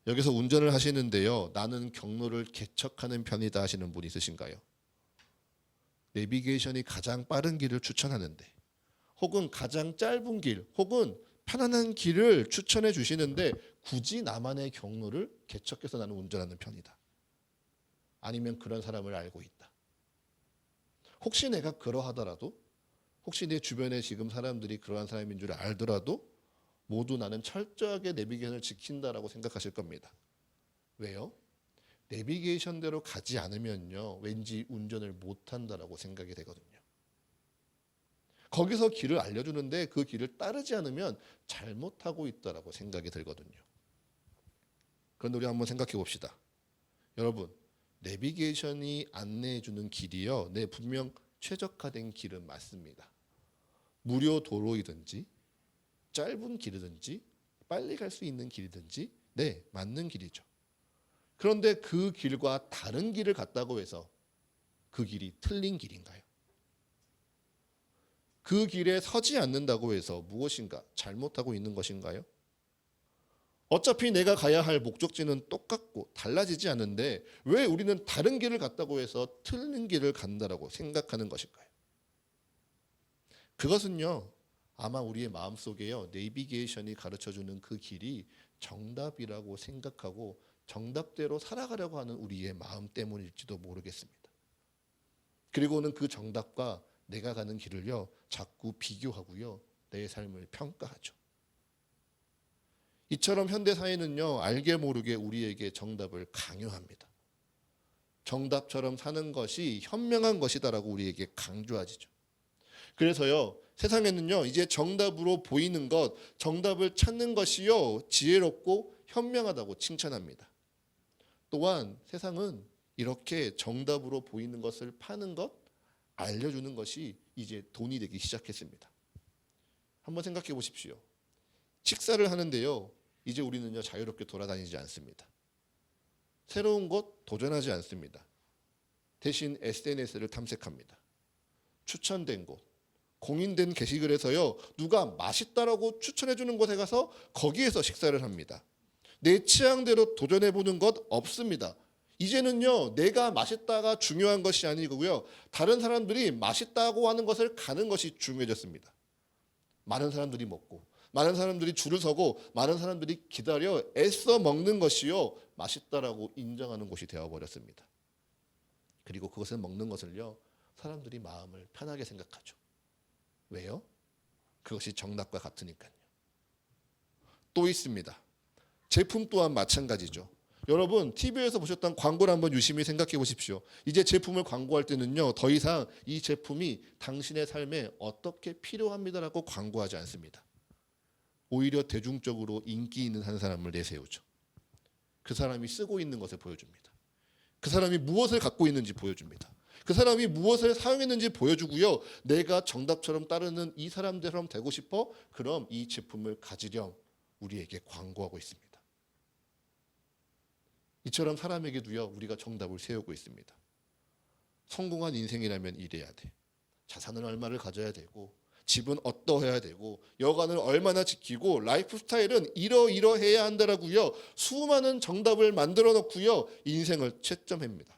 여기서 운전을 하시는데요, 나는 경로를 개척하는 편이다 하시는 분 있으신가요? 내비게이션이 가장 빠른 길을 추천하는데, 혹은 가장 짧은 길, 혹은 편안한 길을 추천해 주시는데 굳이 나만의 경로를 개척해서 나는 운전하는 편이다. 아니면 그런 사람을 알고 있다. 혹시 내가 그러하더라도, 혹시 내 주변에 지금 사람들이 그러한 사람인 줄 알더라도 모두 나는 철저하게 내비게이션을 지킨다라고 생각하실 겁니다. 왜요? 내비게이션대로 가지 않으면요, 왠지 운전을 못한다라고 생각이 되거든요. 거기서 길을 알려주는데 그 길을 따르지 않으면 잘못하고 있다라고 생각이 들거든요. 그런데 우리 한번 생각해 봅시다. 여러분, 내비게이션이 안내해주는 길이요, 네, 분명 최적화된 길은 맞습니다. 무료 도로이든지 짧은 길이든지 빨리 갈 수 있는 길이든지, 네, 맞는 길이죠. 그런데 그 길과 다른 길을 갔다고 해서 그 길이 틀린 길인가요? 그 길에 서지 않는다고 해서 무엇인가 잘못하고 있는 것인가요? 어차피 내가 가야 할 목적지는 똑같고 달라지지 않는데 왜 우리는 다른 길을 갔다고 해서 틀린 길을 간다라고 생각하는 것일까요? 그것은요, 아마 우리의 마음속에요, 내비게이션이 가르쳐주는 그 길이 정답이라고 생각하고 정답대로 살아가려고 하는 우리의 마음 때문일지도 모르겠습니다. 그리고는 그 정답과 내가 가는 길을요, 자꾸 비교하고요, 내 삶을 평가하죠. 이처럼 현대사회는요, 알게 모르게 우리에게 정답을 강요합니다. 정답처럼 사는 것이 현명한 것이다라고 우리에게 강조하지죠. 그래서요, 세상에는요, 이제 정답으로 보이는 것, 정답을 찾는 것이요, 지혜롭고 현명하다고 칭찬합니다. 또한 세상은 이렇게 정답으로 보이는 것을 파는 것, 알려주는 것이 이제 돈이 되기 시작했습니다. 한번 생각해 보십시오. 식사를 하는데요, 이제 우리는요, 자유롭게 돌아다니지 않습니다. 새로운 것 도전하지 않습니다. 대신 SNS를 탐색합니다. 추천된 곳, 공인된 게시글에서요, 누가 맛있다라고 추천해 주는 곳에 가서 거기에서 식사를 합니다. 내 취향대로 도전해 보는 것 없습니다. 이제는요, 내가 맛있다가 중요한 것이 아니고요, 다른 사람들이 맛있다고 하는 것을 가는 것이 중요해졌습니다. 많은 사람들이 먹고, 많은 사람들이 줄을 서고, 많은 사람들이 기다려 애써 먹는 것이요, 맛있다라고 인정하는 곳이 되어버렸습니다. 그리고 그것을 먹는 것을요, 사람들이 마음을 편하게 생각하죠. 왜요? 그것이 정답과 같으니까요. 또 있습니다. 제품 또한 마찬가지죠. 여러분, TV에서 보셨던 광고를 한번 유심히 생각해 보십시오. 이제 제품을 광고할 때는요, 더 이상 이 제품이 당신의 삶에 어떻게 필요합니다라고 광고하지 않습니다. 오히려 대중적으로 인기 있는 한 사람을 내세우죠. 그 사람이 쓰고 있는 것을 보여줍니다. 그 사람이 무엇을 갖고 있는지 보여줍니다. 그 사람이 무엇을 사용했는지 보여주고요, 내가 정답처럼 따르는 이 사람들처럼 되고 싶어? 그럼 이 제품을 가지렴 우리에게 광고하고 있습니다. 이처럼 사람에게도요, 우리가 정답을 세우고 있습니다. 성공한 인생이라면 이래야 돼. 자산은 얼마를 가져야 되고, 집은 어떠해야 되고, 여가는 얼마나 지키고, 라이프 스타일은 이러이러해야 한다라고요, 수많은 정답을 만들어 놓고요, 인생을 채점합니다.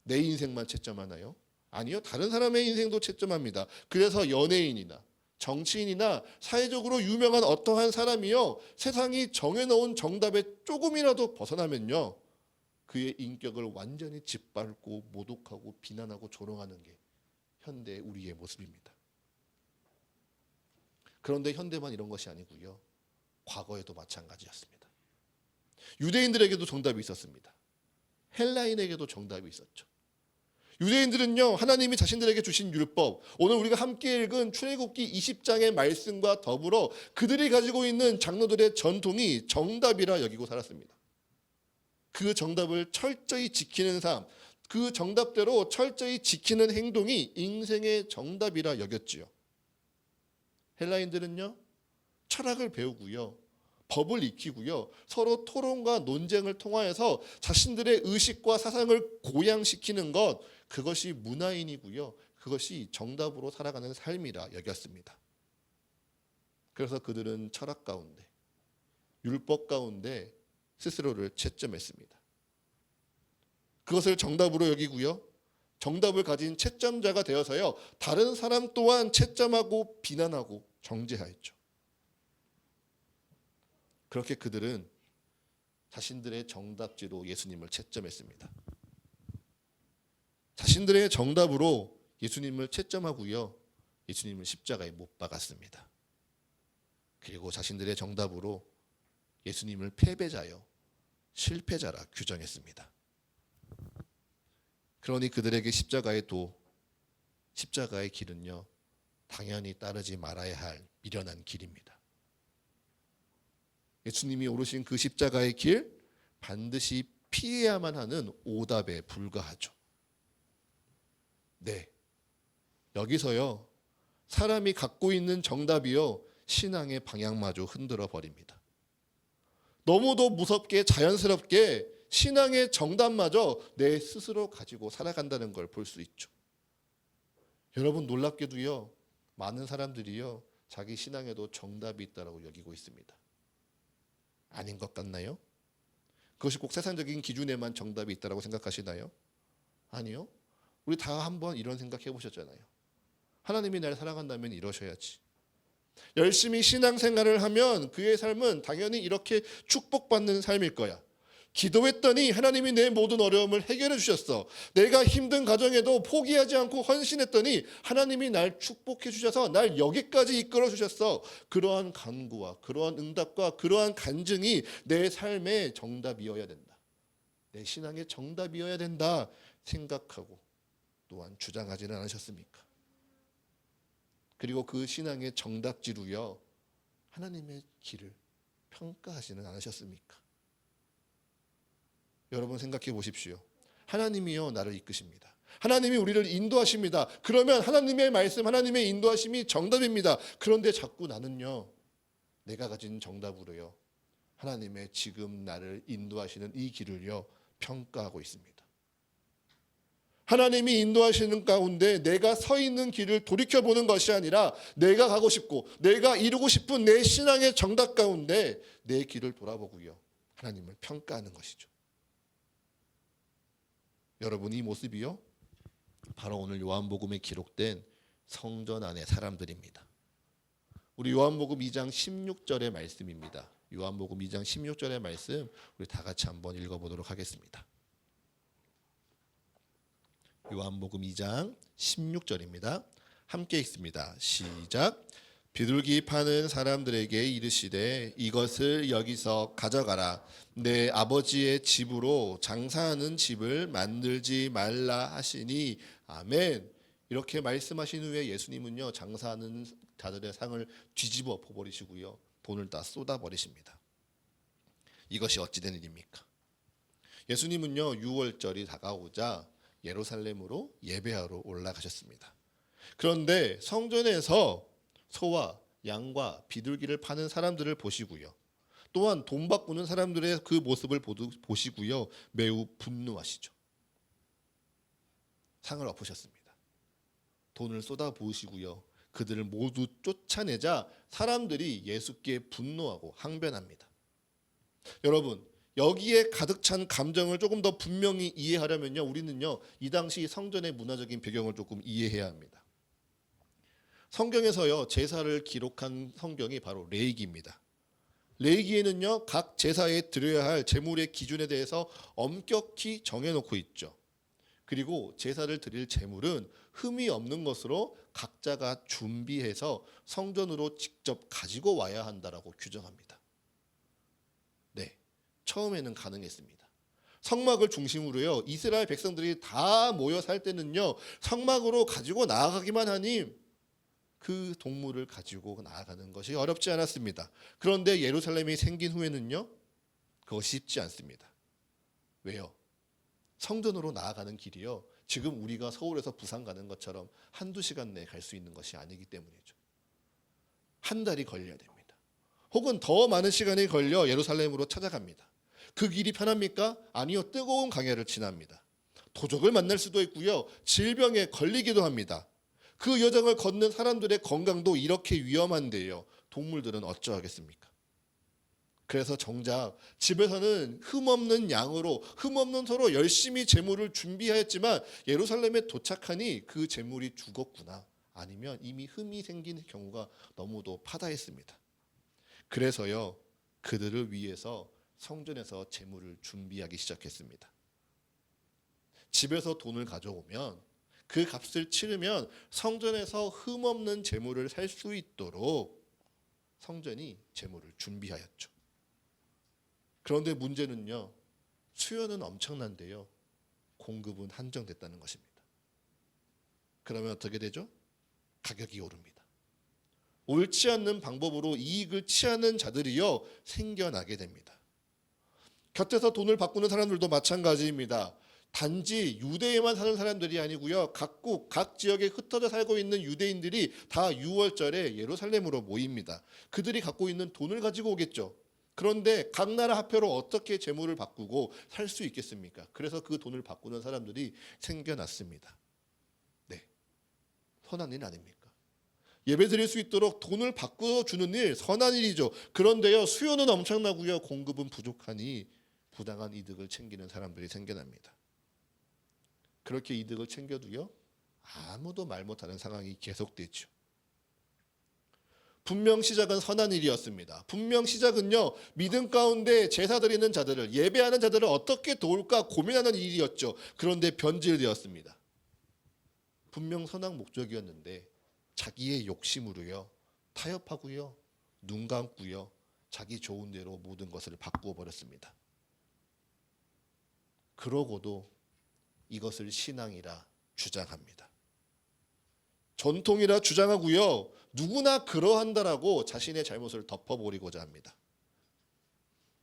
내 인생만 채점하나요? 아니요, 다른 사람의 인생도 채점합니다. 그래서 연예인이나 정치인이나 사회적으로 유명한 어떠한 사람이요, 세상이 정해놓은 정답에 조금이라도 벗어나면요, 그의 인격을 완전히 짓밟고 모독하고 비난하고 조롱하는 게 현대 우리의 모습입니다. 그런데 현대만 이런 것이 아니고요, 과거에도 마찬가지였습니다. 유대인들에게도 정답이 있었습니다. 헬라인에게도 정답이 있었죠. 유대인들은요, 하나님이 자신들에게 주신 율법, 오늘 우리가 함께 읽은 출애굽기 20장의 말씀과 더불어 그들이 가지고 있는 장로들의 전통이 정답이라 여기고 살았습니다. 그 정답을 철저히 지키는 삶, 그 정답대로 철저히 지키는 행동이 인생의 정답이라 여겼지요. 헬라인들은요, 철학을 배우고요, 법을 익히고요, 서로 토론과 논쟁을 통하여서 자신들의 의식과 사상을 고양시키는 것, 그것이 문화인이고요, 그것이 정답으로 살아가는 삶이라 여겼습니다. 그래서 그들은 철학 가운데, 율법 가운데 스스로를 채점했습니다. 그것을 정답으로 여기고요, 정답을 가진 채점자가 되어서요, 다른 사람 또한 채점하고 비난하고 정죄하였죠. 그렇게 그들은 자신들의 정답지로 예수님을 채점했습니다. 자신들의 정답으로 예수님을 채점하고요, 예수님을 십자가에 못 박았습니다. 그리고 자신들의 정답으로 예수님을 패배자요, 실패자라 규정했습니다. 그러니 그들에게 십자가의 길은요, 당연히 따르지 말아야 할 미련한 길입니다. 예수님이 오르신 그 십자가의 길, 반드시 피해야만 하는 오답에 불과하죠. 네, 여기서요, 사람이 갖고 있는 정답이요, 신앙의 방향마저 흔들어 버립니다. 너무도 무섭게 자연스럽게 신앙의 정답마저 내 스스로 가지고 살아간다는 걸 볼 수 있죠. 여러분, 놀랍게도요, 많은 사람들이요, 자기 신앙에도 정답이 있다고 여기고 있습니다. 아닌 것 같나요? 그것이 꼭 세상적인 기준에만 정답이 있다고 생각하시나요? 아니요. 우리 다 한번 이런 생각 해보셨잖아요. 하나님이 날 사랑한다면 이러셔야지. 열심히 신앙생활을 하면 그의 삶은 당연히 이렇게 축복받는 삶일 거야. 기도했더니 하나님이 내 모든 어려움을 해결해 주셨어. 내가 힘든 가정에도 포기하지 않고 헌신했더니 하나님이 날 축복해 주셔서 날 여기까지 이끌어 주셨어. 그러한 간구와 그러한 응답과 그러한 간증이 내 삶의 정답이어야 된다. 내 신앙의 정답이어야 된다 생각하고 또한 주장하지는 않으셨습니까? 그리고 그 신앙의 정답지로요, 하나님의 길을 평가하지는 않으셨습니까? 여러분 생각해 보십시오. 하나님이요, 나를 이끄십니다. 하나님이 우리를 인도하십니다. 그러면 하나님의 말씀, 하나님의 인도하심이 정답입니다. 그런데 자꾸 나는요, 내가 가진 정답으로요, 하나님의 지금 나를 인도하시는 이 길을요, 평가하고 있습니다. 하나님이 인도하시는 가운데 내가 서 있는 길을 돌이켜보는 것이 아니라 내가 가고 싶고 내가 이루고 싶은 내 신앙의 정답 가운데 내 길을 돌아보고요, 하나님을 평가하는 것이죠. 여러분, 이 모습이요, 바로 오늘 요한복음에 기록된 성전 안의 사람들입니다. 우리 요한복음 2장 16절의 말씀입니다. 요한복음 2장 16절의 말씀 우리 다 같이 한번 읽어보도록 하겠습니다. 요한복음 2장 16절입니다. 함께 읽습니다. 시작. 비둘기 파는 사람들에게 이르시되 이것을 여기서 가져가라. 내 아버지의 집으로 장사하는 집을 만들지 말라 하시니 아멘. 이렇게 말씀하신 후에 예수님은요, 장사하는 자들의 상을 뒤집어 버리시고요, 돈을 다 쏟아버리십니다. 이것이 어찌된 일입니까? 예수님은요, 6월절이 다가오자 예루살렘으로 예배하러 올라가셨습니다. 그런데 성전에서 소와 양과 비둘기를 파는 사람들을 보시고요, 또한 돈 바꾸는 사람들의 그 모습을 보시고요, 매우 분노하시죠. 상을 엎으셨습니다. 돈을 쏟아부으시고요, 그들을 모두 쫓아내자 사람들이 예수께 분노하고 항변합니다. 여러분, 여기에 가득 찬 감정을 조금 더 분명히 이해하려면요, 우리는요, 이 당시 성전의 문화적인 배경을 조금 이해해야 합니다. 성경에서요, 제사를 기록한 성경이 바로 레위기입니다. 레위기에는요, 각 제사에 드려야 할 제물의 기준에 대해서 엄격히 정해놓고 있죠. 그리고 제사를 드릴 제물은 흠이 없는 것으로 각자가 준비해서 성전으로 직접 가지고 와야 한다라고 규정합니다. 네, 처음에는 가능했습니다. 성막을 중심으로요. 이스라엘 백성들이 다 모여 살 때는요. 성막으로 가지고 나아가기만 하니 그 동물을 가지고 나아가는 것이 어렵지 않았습니다. 그런데 예루살렘이 생긴 후에는요. 그것이 쉽지 않습니다. 왜요? 성전으로 나아가는 길이요. 지금 우리가 서울에서 부산 가는 것처럼 한두 시간 내에 갈 수 있는 것이 아니기 때문이죠. 한 달이 걸려야 됩니다. 혹은 더 많은 시간이 걸려 예루살렘으로 찾아갑니다. 그 길이 편합니까? 아니요. 뜨거운 강야를 지납니다. 도적을 만날 수도 있고요. 질병에 걸리기도 합니다. 그 여정을 걷는 사람들의 건강도 이렇게 위험한데요. 동물들은 어쩌하겠습니까? 그래서 정작 집에서는 흠없는 양으로 흠없는 소로 열심히 제물을 준비하였지만 예루살렘에 도착하니 그 제물이 죽었구나. 아니면 이미 흠이 생긴 경우가 너무도 파다했습니다. 그래서요. 그들을 위해서 성전에서 제물을 준비하기 시작했습니다. 집에서 돈을 가져오면 그 값을 치르면 성전에서 흠없는 제물을 살 수 있도록 성전이 제물을 준비하였죠. 그런데 문제는요. 수요는 엄청난데요. 공급은 한정됐다는 것입니다. 그러면 어떻게 되죠? 가격이 오릅니다. 옳지 않는 방법으로 이익을 취하는 자들이요. 생겨나게 됩니다. 곁에서 돈을 바꾸는 사람들도 마찬가지입니다. 단지 유대에만 사는 사람들이 아니고요. 각국 각 지역에 흩어져 살고 있는 유대인들이 다 6월절에 예루살렘으로 모입니다. 그들이 갖고 있는 돈을 가지고 오겠죠. 그런데 각 나라 화폐로 어떻게 재물을 바꾸고 살 수 있겠습니까? 그래서 그 돈을 바꾸는 사람들이 생겨났습니다. 네, 선한 일 아닙니까? 예배 드릴 수 있도록 돈을 바꿔주는 일, 선한 일이죠. 그런데요, 수요는 엄청나고요. 공급은 부족하니 부당한 이득을 챙기는 사람들이 생겨납니다. 그렇게 이득을 챙겨도요. 아무도 말 못하는 상황이 계속되죠. 분명 시작은 선한 일이었습니다. 분명 시작은요. 믿음 가운데 제사 드리는 자들을 예배하는 자들을 어떻게 도울까 고민하는 일이었죠. 그런데 변질되었습니다. 분명 선한 목적이었는데 자기의 욕심으로요. 타협하고요. 눈 감고요. 자기 좋은 대로 모든 것을 바꾸어 버렸습니다. 그러고도 이것을 신앙이라 주장합니다. 전통이라 주장하고요. 누구나 그러한다라고 자신의 잘못을 덮어버리고자 합니다.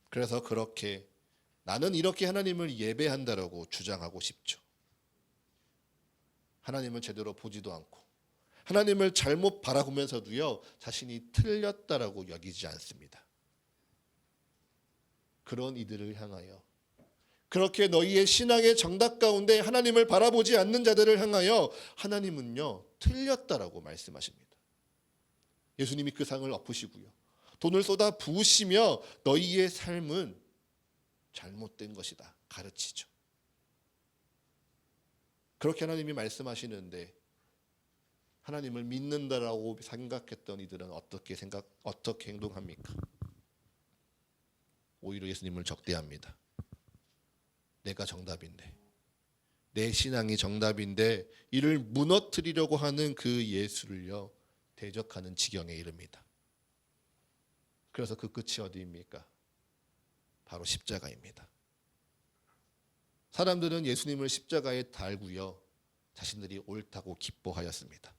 그래서 그렇게 나는 이렇게 하나님을 예배한다라고 주장하고 싶죠. 하나님을 제대로 보지도 않고 하나님을 잘못 바라보면서도요. 자신이 틀렸다라고 여기지 않습니다. 그런 이들을 향하여 그렇게 너희의 신앙의 정답 가운데 하나님을 바라보지 않는 자들을 향하여 하나님은요. 틀렸다라고 말씀하십니다. 예수님이 그 상을 엎으시고요. 돈을 쏟아 부으시며 너희의 삶은 잘못된 것이다. 가르치죠. 그렇게 하나님이 말씀하시는데 하나님을 믿는다라고 생각했던 이들은 어떻게 행동합니까? 오히려 예수님을 적대합니다. 내가 정답인데 내 신앙이 정답인데 이를 무너뜨리려고 하는 그 예수를요 대적하는 지경에 이릅니다. 그래서 그 끝이 어디입니까? 바로 십자가입니다. 사람들은 예수님을 십자가에 달고요 자신들이 옳다고 기뻐하였습니다.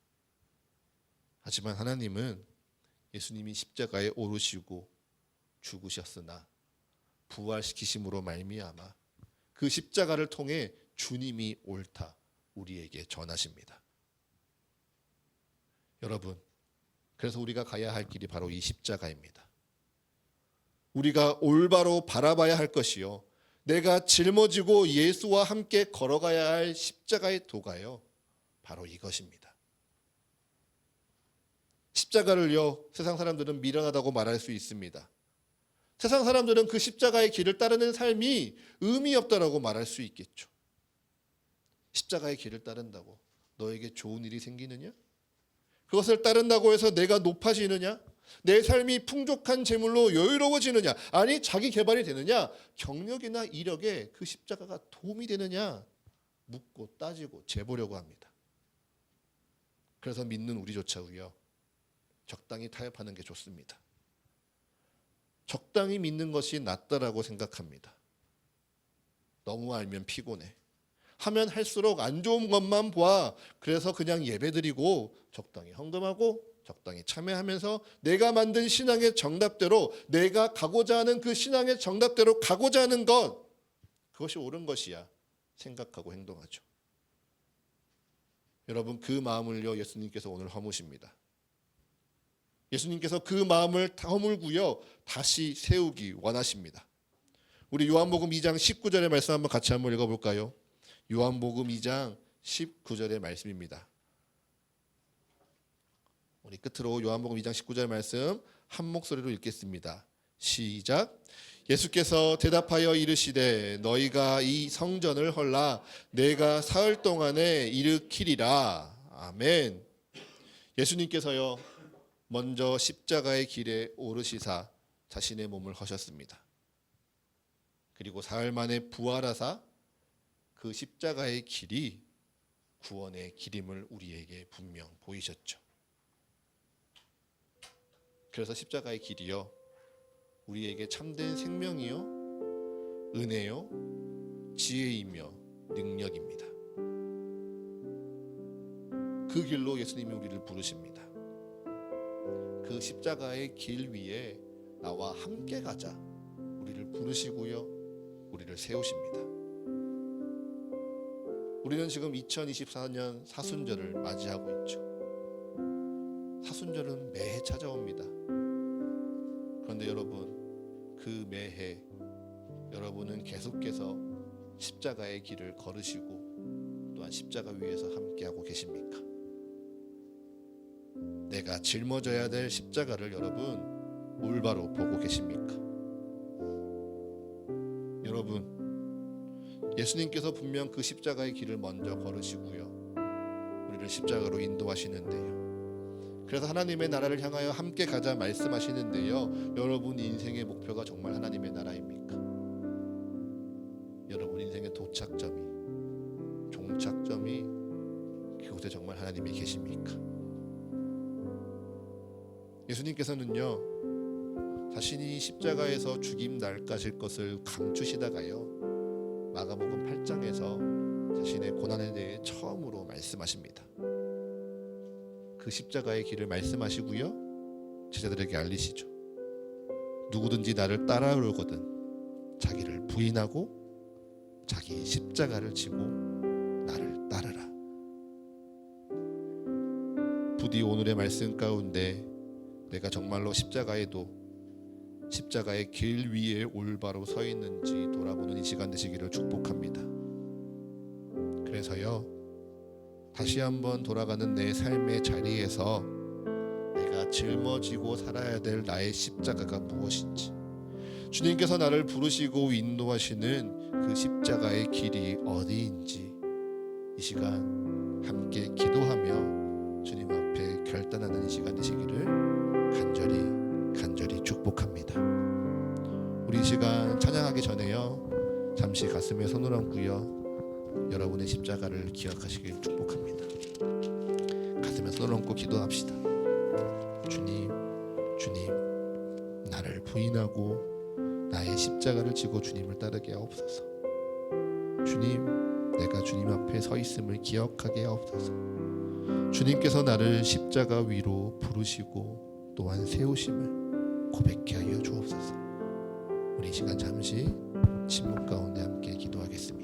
하지만 하나님은 예수님이 십자가에 오르시고 죽으셨으나 부활시키심으로 말미암아 그 십자가를 통해 주님이 옳다 우리에게 전하십니다. 여러분, 그래서 우리가 가야 할 길이 바로 이 십자가입니다. 우리가 올바로 바라봐야 할 것이요. 내가 짊어지고 예수와 함께 걸어가야 할 십자가의 도가요. 바로 이것입니다. 십자가를요. 세상 사람들은 미련하다고 말할 수 있습니다. 세상 사람들은 그 십자가의 길을 따르는 삶이 의미 없다라고 말할 수 있겠죠. 십자가의 길을 따른다고 너에게 좋은 일이 생기느냐? 그것을 따른다고 해서 내가 높아지느냐? 내 삶이 풍족한 재물로 여유로워지느냐? 아니 자기 개발이 되느냐? 경력이나 이력에 그 십자가가 도움이 되느냐? 묻고 따지고 재보려고 합니다. 그래서 믿는 우리조차도요. 적당히 타협하는 게 좋습니다. 적당히 믿는 것이 낫다라고 생각합니다. 너무 알면 피곤해. 하면 할수록 안 좋은 것만 봐. 그래서 그냥 예배드리고 적당히 헌금하고 적당히 참여하면서 내가 만든 신앙의 정답대로, 내가 가고자 하는 그 신앙의 정답대로 가고자 하는 것, 그것이 옳은 것이야 생각하고 행동하죠. 여러분, 그 마음을요 예수님께서 오늘 허무십니다. 예수님께서 그 마음을 허물고요 다시 세우기 원하십니다. 우리 요한복음 2장 19절의 말씀 한번 같이 한번 읽어볼까요? 요한복음 2장 19절의 말씀입니다. 우리 끝으로 요한복음 2장 19절 말씀 한 목소리로 읽겠습니다. 시작. 예수께서 대답하여 이르시되 너희가 이 성전을 헐라 내가 사흘 동안에 일으키리라. 아멘. 예수님께서요 먼저 십자가의 길에 오르시사 자신의 몸을 허셨습니다. 그리고 사흘 만에 부활하사 그 십자가의 길이 구원의 길임을 우리에게 분명 보이셨죠. 그래서 십자가의 길이요 우리에게 참된 생명이요 은혜요 지혜이며 능력입니다. 그 길로 예수님이 우리를 부르십니다. 그 십자가의 길 위에 나와 함께 가자 우리를 부르시고요 우리를 세우십니다. 우리는 지금 2024년 사순절을 맞이하고 있죠. 사순절은 매해 찾아옵니다. 그런데 여러분, 그 매해 여러분은 계속해서 십자가의 길을 걸으시고 또한 십자가 위에서 함께하고 계십니까? 내가 짊어져야 될 십자가를 여러분 올바로 보고 계십니까? 여러분, 예수님께서 분명 그 십자가의 길을 먼저 걸으시고요 우리를 십자가로 인도하시는데요. 그래서 하나님의 나라를 향하여 함께 가자 말씀하시는데요. 여러분 인생의 목표가 정말 하나님의 나라입니까? 여러분 인생의 도착점이, 종착점이 그곳에 정말 하나님이 계십니까? 예수님께서는요 자신이 십자가에서 죽임 날까질 것을 감추시다가요 마가복음 8장에서 자신의 고난에 대해 처음으로 말씀하십니다. 그 십자가의 길을 말씀하시고요 제자들에게 알리시죠. 누구든지 나를 따라오려거든 자기를 부인하고 자기 십자가를 지고 나를 따르라. 부디 오늘의 말씀 가운데 내가 정말로 십자가의 길 위에 올바로 서 있는지 돌아보는 이 시간 되시기를 축복합니다. 그래서요 다시 한번 돌아가는 내 삶의 자리에서 내가 짊어지고 살아야 될 나의 십자가가 무엇인지, 주님께서 나를 부르시고 인도하시는 그 십자가의 길이 어디인지 이 시간 함께 기도하며 주님 앞에 결단하는 이 시간 되시기를 간절히 축복합니다. 우리 이 시간 찬양하기 전에요 잠시 가슴에 손을 얹고요 여러분의 십자가를 기억하시길 축복합니다. 가슴에 손을 얹고 기도합시다. 주님 나를 부인하고 나의 십자가를 지고 주님을 따르게 하옵소서. 주님 내가 주님 앞에 서 있음을 기억하게 하옵소서. 주님께서 나를 십자가 위로 부르시고 또한 세우심을 고백케 하여 주옵소서. 우리 이 시간 잠시 침묵 가운데 함께 기도하겠습니다.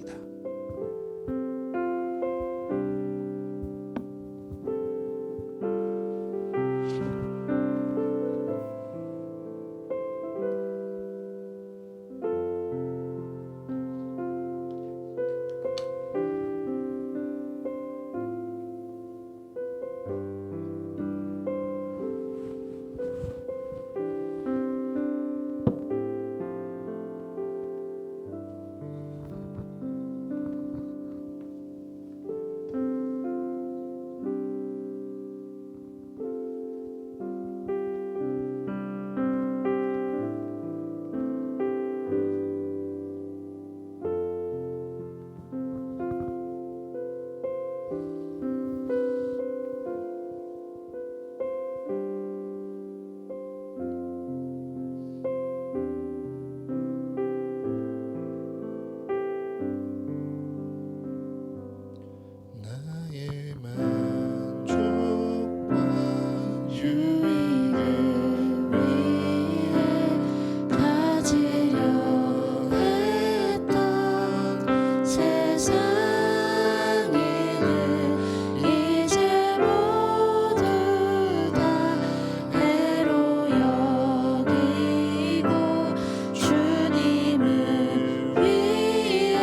유익을 위해 가지려 했던 세상의 일 이제 모두 다 해로 여기고 주님을 위해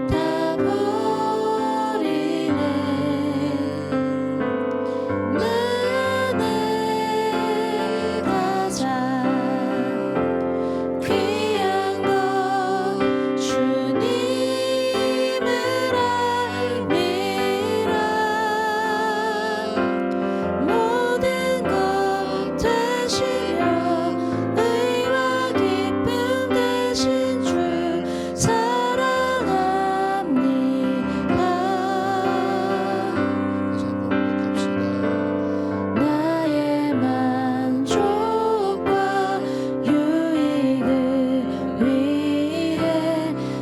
다 버리네. 내 안에 가장 귀한 것 주님을 알미라. 모든 것 되시며 의와 기쁨 되신 주 사랑합니다. 다시 한번 고백합시다. 나의 만족과 유익을 위해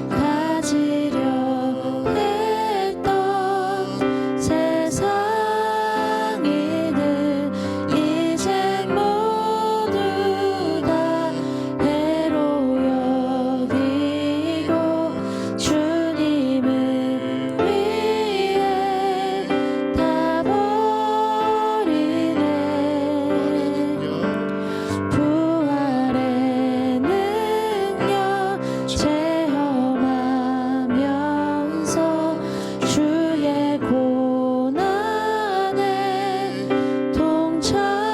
가지려 했던 세상의 일 이제 모두 다 해로 여기고 주님을 위해 다 버리네. 부활의 능력 체험하면서 주의 고난에 동참하고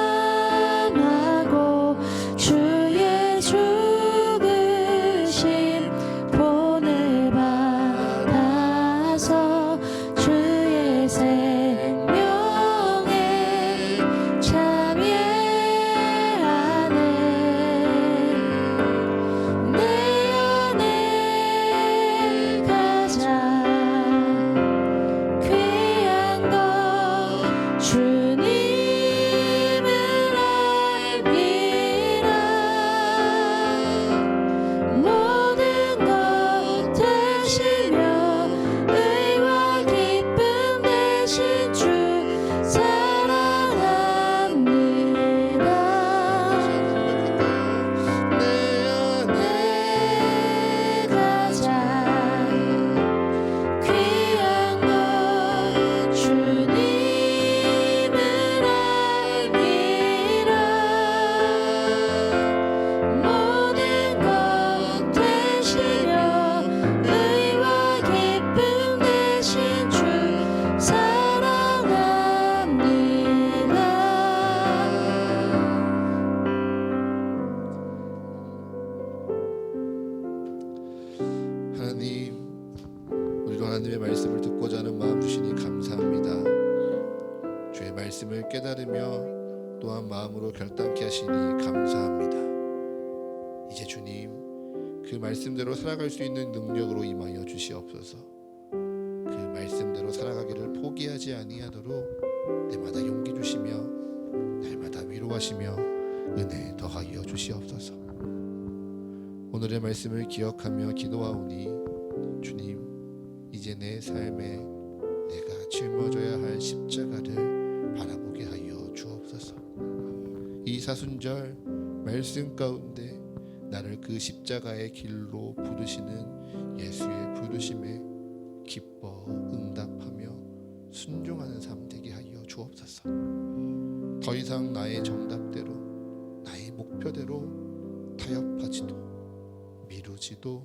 주의 죽으심 본을 받아서 주의 생명에 참여하네. 내 안에 가장 귀한 것 주님을 알미라. 모든 것 되시며 의와 기쁨 되신 주 사랑합니다. 내 안에 가장 귀한 것 주님을 알미라. 모든 것 되시며 의와 기쁨 되신 주 사랑합니다. 하나님, 우리도 하나님의 말씀을 듣고자 하는 마음 주시니 감사합니다. 주의 말씀을 깨달으며 또한 마음으로 결단케 하시니 감사합니다. 이제 주님, 그 말씀대로 살아갈 수 있는 능력으로 임하여 주시옵소서. 그 말씀대로 살아가기를 포기하지 아니하도록 때마다 용기 주시며 날마다 위로하시며 은혜 더하여 주시옵소서. 오늘의 말씀을 기억하며 기도하오니 주님, 이제 내 삶에 내가 짊어져야 할 십자가를 바라보게 하여 주옵소서. 이 사순절 말씀 가운데 나를 그 십자가의 길로 부르시는 예수의 부르심에 기뻐 응답하며 순종하는 삶 되게 하여 주옵소서. 더 이상 나의 정답대로 나의 목표대로 타협하지도 미루지도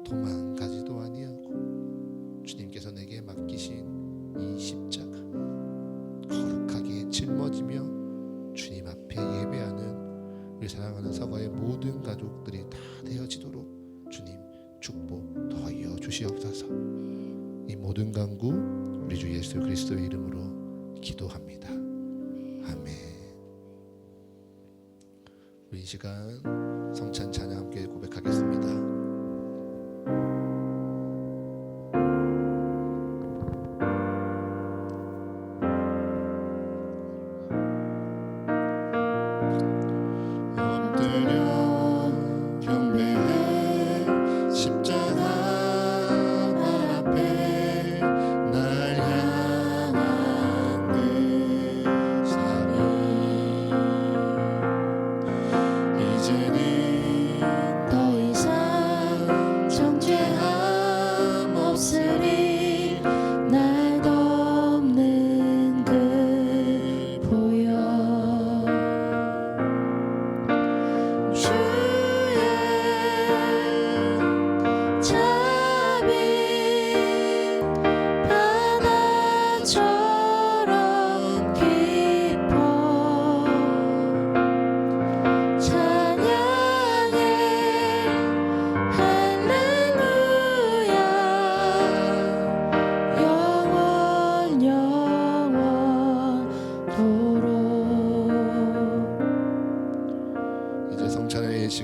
도망가지도 아니하고 주님께서 내게 맡기신 이 십자가 거룩하게 짊어지며 주님 앞에 예배하는 우리 사랑하는 사과의 모든 가족들이 다 되어지도록 주님 축복 더하여 주시옵소서. 이 모든 간구 우리 주 예수 그리스도의 이름으로 기도합니다. 아멘. 우리 이 시간 성찬 찬양 함께 고백하겠습니다. 날 향한 그 삶이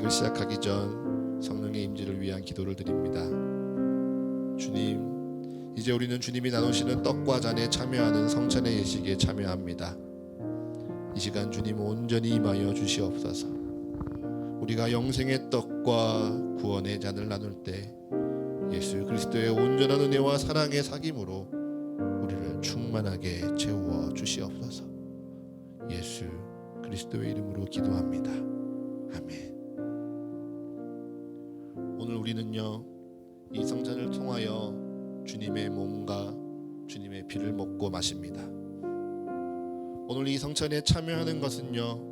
예식을 시작하기 전 성령의 임재를 위한 기도를 드립니다. 주님, 이제 우리는 주님이 나누시는 떡과 잔에 참여하는 성찬의 예식에 참여합니다. 이 시간 주님 온전히 임하여 주시옵소서. 우리가 영생의 떡과 구원의 잔을 나눌 때 예수 그리스도의 온전한 은혜와 사랑의 사귐으로 우리를 충만하게 채워 주시옵소서. 예수 그리스도의 이름으로 기도합니다. 아멘. 오늘 우리는요, 이 성찬을 통하여 주님의 몸과 주님의 피를 먹고 마십니다. 오늘 이 성찬에 참여하는 것은요,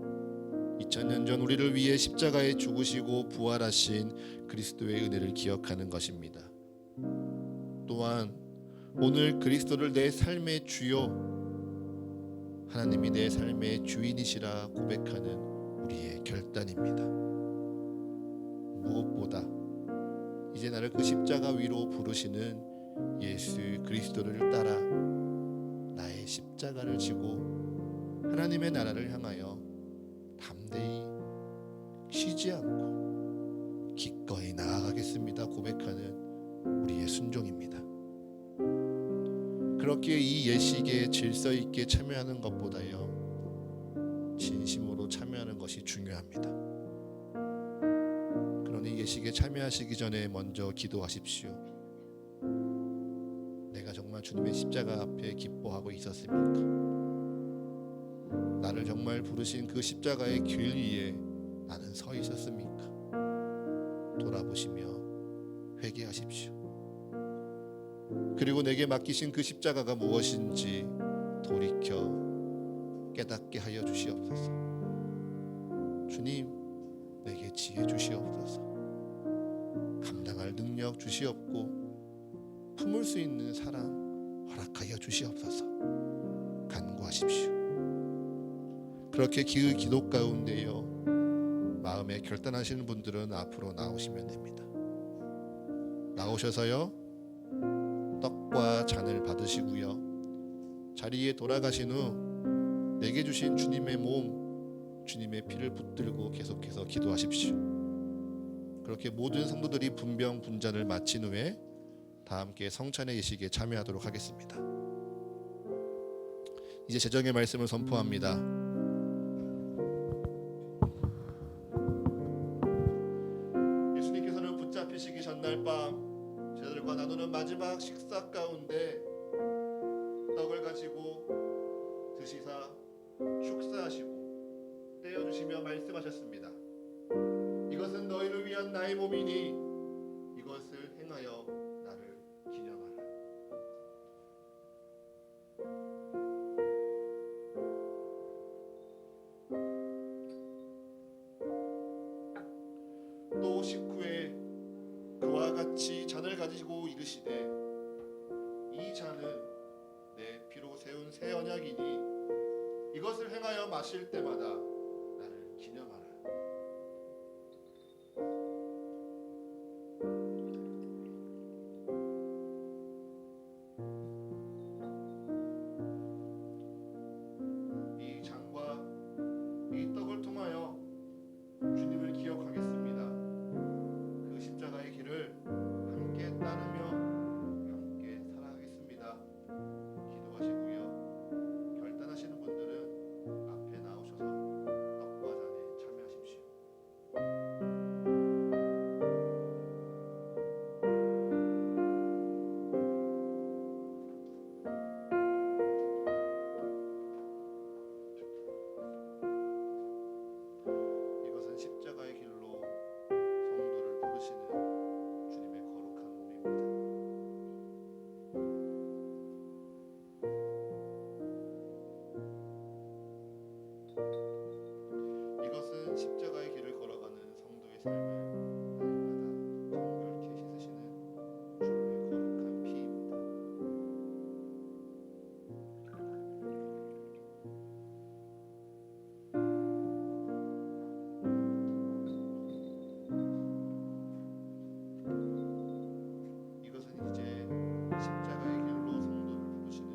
2000년 전 우리를 위해 십자가에 죽으시고 부활하신 그리스도의 은혜를 기억하는 것입니다. 또한 오늘 그리스도를 내 삶의 주요, 하나님이 내 삶의 주인이시라 고백하는 우리의 결단입니다. 무엇보다 이제 나를 그 십자가 위로 부르시는 예수 그리스도를 따라 나의 십자가를 지고 하나님의 나라를 향하여 담대히 쉬지 않고 기꺼이 나아가겠습니다 고백하는 우리의 순종입니다. 그렇게 이 예식에 질서 있게 참여하는 것보다요, 진심으로 참여하는 것이 중요합니다. 그러니 예식에 참여하시기 전에 먼저 기도하십시오. 내가 정말 주님의 십자가 앞에 기뻐하고 있었습니까? 나를 정말 부르신 그 십자가의 길 위에 나는 서 있었습니까? 돌아보시며 회개하십시오. 그리고 내게 맡기신 그 십자가가 무엇인지 돌이켜 깨닫게 하여 주시옵소서. 주님, 내게 지혜 주시옵소서. 감당할 능력 주시옵고 품을 수 있는 사랑 허락하여 주시옵소서. 간구하십시오. 그렇게 그 기도 가운데요, 마음에 결단하시는 분들은 앞으로 나오시면 됩니다. 나오셔서요, 떡과 잔을 받으시고요, 자리에 돌아가신 후 내게 주신 주님의 몸, 주님의 피를 붙들고 계속해서 기도하십시오. 그렇게 모든 성도들이 분병 분잔을 마친 후에 다 함께 성찬의 예식에 참여하도록 하겠습니다. 이제 제정의 말씀을 선포합니다. 예수님께서는 붙잡히시기 전날 밤 제자들과 나누는 마지막 식사 가운데 떡을 가지고 드시사 축사하시고 떼어주시며 말씀하셨습니다. 이것은 너희를 위한 나의 몸이니 이것을 행하여 나를 기념하라. 또 식후에 그와 같이 잔을 가지고 이르시되 이 잔은 내 피로 세운 새 언약이니 이것을 행하여 마실 때마다 나를 기념하라. 이 잔과 이 떡을 통하여 주님을 기억하겠습니다. 그 십자가의 길을 함께 따르며 함께 살아가겠습니다. 기도하시고요, 결단하시는 분들은 앞에 나오셔서 떡과 잔에 참여하십시오. 이것은 십자가의 길로 성도를 부르시는 주님의 거룩한 몸입니다. 이것은 십자가의 길을 걸어가는 성도의 삶을 날마다 정결케 씻으시는 주님의 거룩한 피입니다. 이것은 이제 십자가의 길로 성도를 부르시는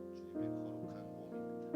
주님의 거룩한 몸입니다.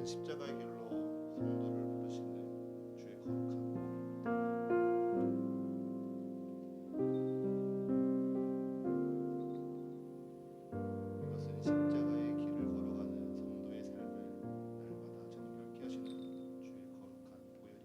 십자가의 길로 성도를 부르시는 주의 거룩한 몸입니다. 이것은 십자가의 길을 걸어가는 성도의 삶을 날마다 정결케 하시는 주의 거룩한 보혈입니다.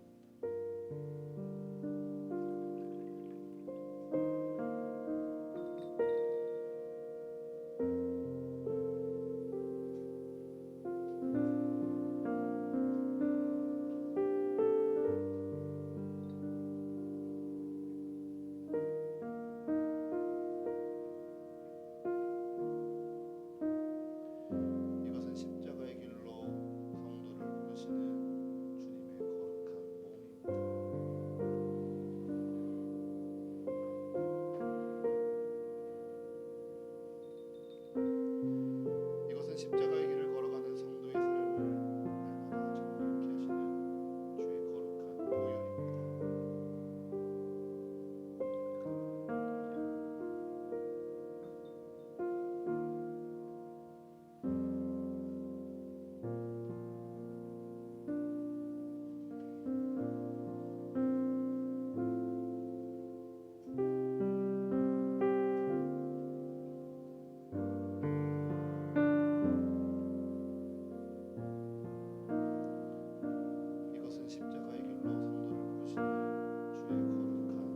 이것은 십자가의 길로 성도를 부르시는 주님의 거룩한 몸입니다. 이것은 십자가의 길을 걸어가는 성도의 삶을 날마다 정결케 하시는 주의 거룩한 보혈입니다. 이것은 십자가의 길로 성도를 부르시는 주의 거룩한 보혈입니다. 이것은 십자가의 길을 걸어가시는 성도의 삶을 날마다 정결케 하시는 주의 거룩한 보혈입니다. 이것은 십자가의 길로 성도를 부르시는 주의 거룩한 몸입니다.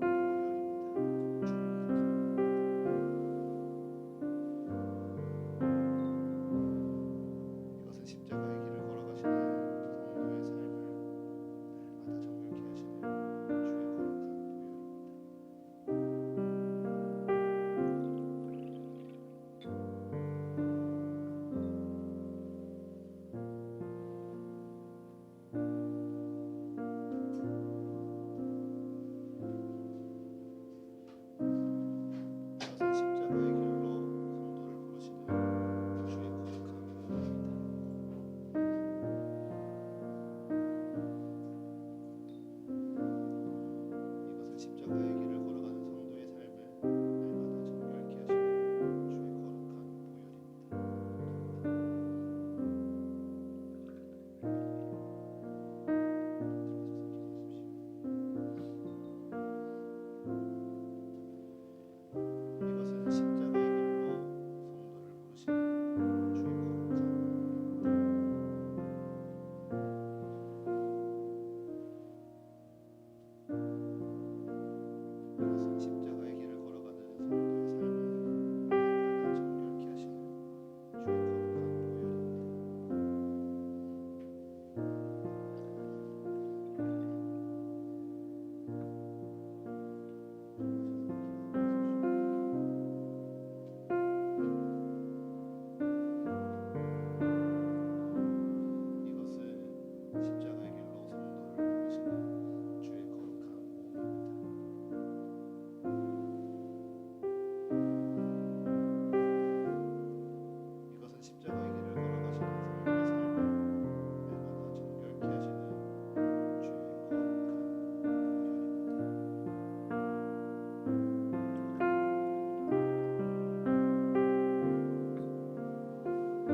이것은 십자가의 길을 걸어가는 성도의 삶을 날마다 정결케 하시는 주의 거룩한 보혈입니다. 이것은 십자가의 길로 성도를 부르시는 주의 거룩한 이것은 십자가의 길을 걸어가는 성도의 삶을 날마다 정결케 하시는 주의 거룩한 보혈입니다. 이것은 십자가의 길로 성도를 부르시는 주의 거룩한 몸입니다. 이것은 십자가의 길을 걸어가시는 성도의 삶을 날마다 정결케 하시는 주의 거룩한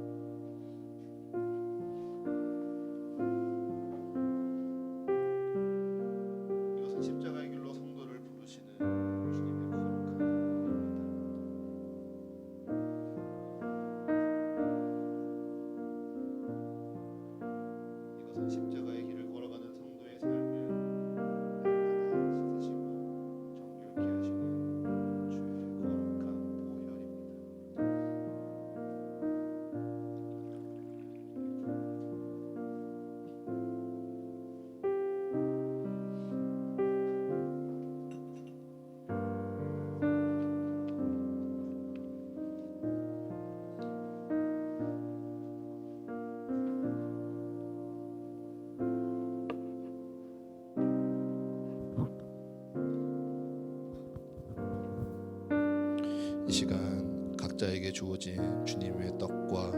보혈입니다. 이것은 십자가의 길로 성도를 부르시는 주님의 거룩한 몸입니다. 이것은 십자가의 길을 걸어가는 성도의 삶을 날마다 씻으시고 정결케 하시는 주의 거룩한 보혈입니다. 이 시간 각자에게 주어진 주님의 떡과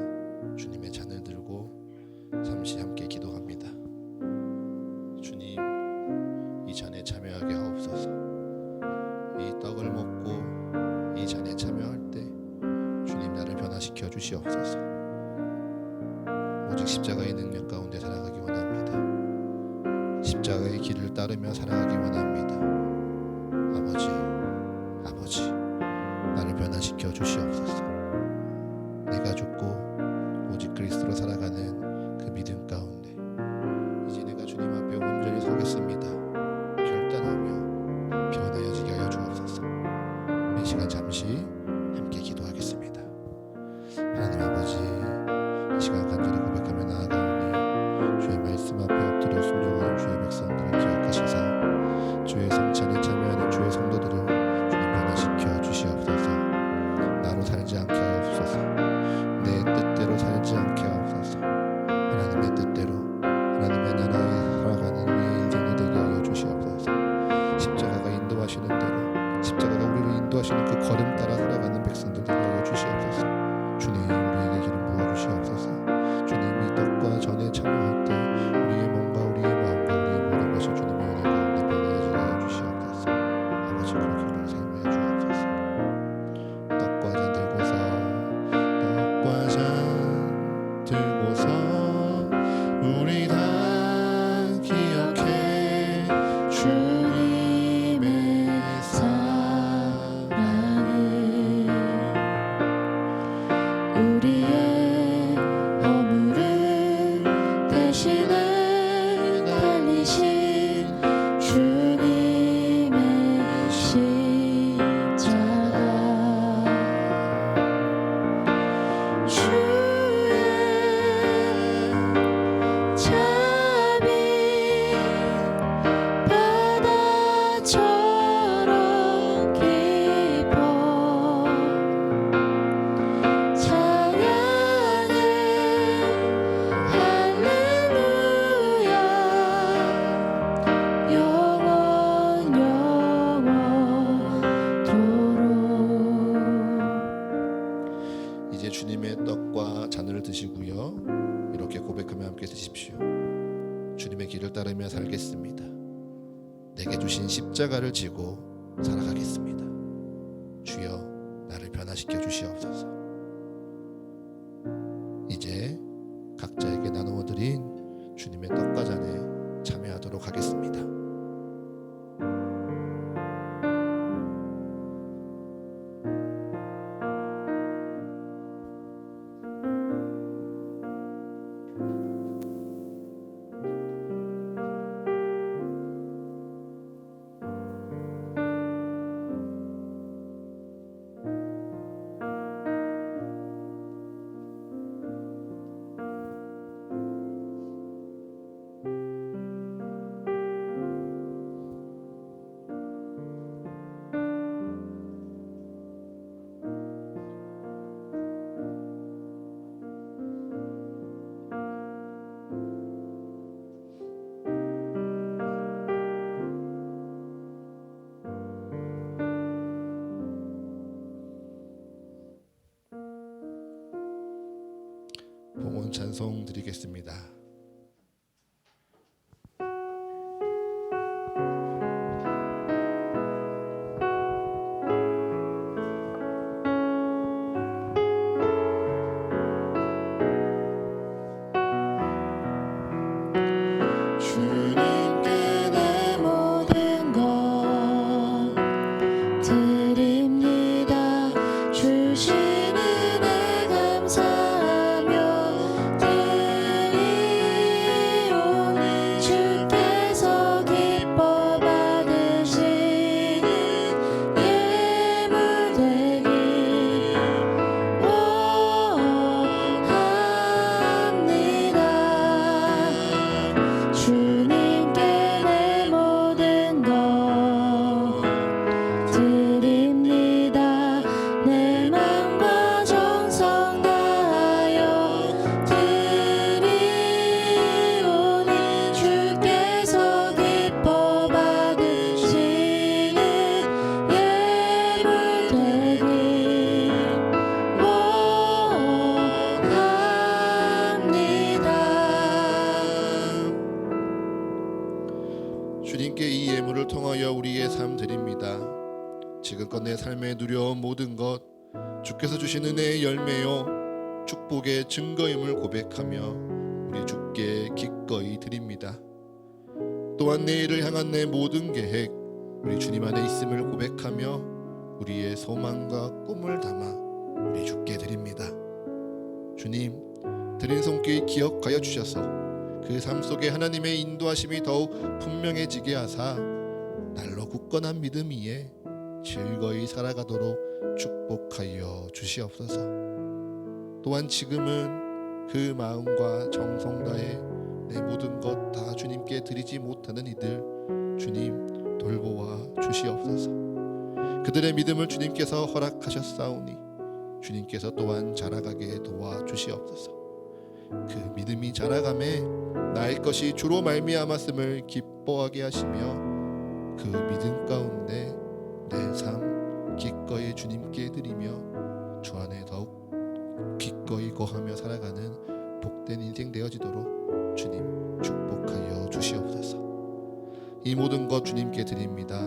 주님의 잔을 들고 잠시 함께 기도합니다. 주님, 이 잔에 참여하게 하옵소서. 이 떡을 먹고 이 잔에 참여할 때 주님 나를 변화시켜 주시옵소서. 오직 십자가의 능력 가운데 살아가기 원합니다. 십자가의 길을 따르며 살아가기 원합니다. 아버지, 나를 변화시켜 주시옵소서. 내가 죽고 오직 그리스도로 살아가는 그 믿음 가운데 이제 내가 주님 앞에 온전히 서겠습니다. 결단하며 변화여지게 하여 주옵소서. 이 시간 잠시 함께 기도하겠습니다. 하나님 아버지, 이 시간 간절히 고백하며 나아가오니 주의 말씀 앞에 엎드려 순종하는 주의 백성들을 기억하시사 주의 성찬에 참여하는 주의 성도들을 주님 변화시켜 주시옵소서. 나로 살지 않게 하옵소서. 내 뜻대로 살지 않게 하옵소서. 하나님의 뜻대로 하나님의 나라에 살아가는 우리의 인생이 되게 하여 주시옵소서. 십자가가 인도하시는 대로 십자가가 우리를 인도하시는 그 걸음 따라 살아가는 백성들 되게 하여 주시옵소서. 주님 우리에게 기름 부어 주시옵소서. 주님이 떡과 전에 참여할 때 우리의 몸과 우리의 마음과 우리의 모든 것을 주님의 은혜 가운데 변화해지게 하여 주시옵소서. 아버지 그렇게 우리를 사용하여 주옵소서. 떡과 잔 들고서 우리 다 기억해 주님의 사랑을 우리의 허물을 대신에 달리신 주님의 십자가 주의 자비 바다처럼 깊어 찬양해 할렐루야 영원토록. 이제 주님의 떡과 잔을 드시고요. 이렇게 고백하며 함께 드십시오. 주님의 길을 따르며 살겠습니다. 내게 주신 십자가를 지고 살아가겠습니다. 주여 나를 변화시켜 주시옵소서. 이제 각자에게 나누어 드린 주님의 떡과 잔에 참여하도록 하겠습니다. 봉헌 찬송 드리겠습니다. 주님께 내 모든 것 드립니다. 주신 은혜 감사하며 드립니다. 삶에 누려온 모든 것 주께서 주신 은혜의 열매요 축복의 증거임을 고백하며 우리 주께 기꺼이 드립니다. 또한 내일을 향한 내 모든 계획 우리 주님 안에 있음을 고백하며 우리의 소망과 꿈을 담아 우리 주께 드립니다. 주님, 드린 손길 기억하여 주셔서 그 삶 속에 하나님의 인도하심이 더욱 분명해지게 하사 날로 굳건한 믿음 위에 즐거이 살아가도록 축복하여 주시옵소서. 또한 지금은 그 마음과 정성 다해 내 모든 것 다 주님께 드리지 못하는 이들 주님 돌보아 주시옵소서. 그들의 믿음을 주님께서 허락하셨사오니 주님께서 또한 자라가게 도와 주시옵소서. 그 믿음이 자라감에 나의 것이 주로 말미암았음을 기뻐하게 하시며 그 믿음 가운데 내 삶 기꺼이 주님께 드리며 주 안에 더욱 기꺼이 거하며 살아가는 복된 인생 되어지도록 주님 축복하여 주시옵소서. 이 모든 것 주님께 드립니다.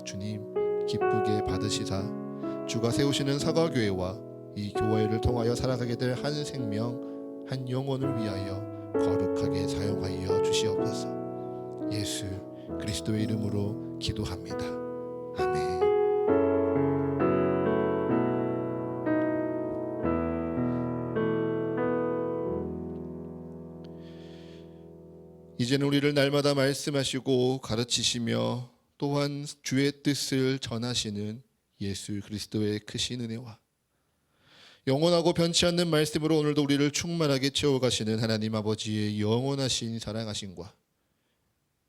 주님 기쁘게 받으시사 주가 세우시는 사과교회와 이 교회를 통하여 살아가게 될 한 생명 한 영혼을 위하여 거룩하게 사용하여 주시옵소서. 예수 그리스도의 이름으로 기도합니다. 아멘. 이제는 우리를 날마다 말씀하시고 가르치시며 또한 주의 뜻을 전하시는 예수 그리스도의 크신 은혜와 영원하고 변치 않는 말씀으로 오늘도 우리를 충만하게 채워가시는 하나님 아버지의 영원하신 사랑하심과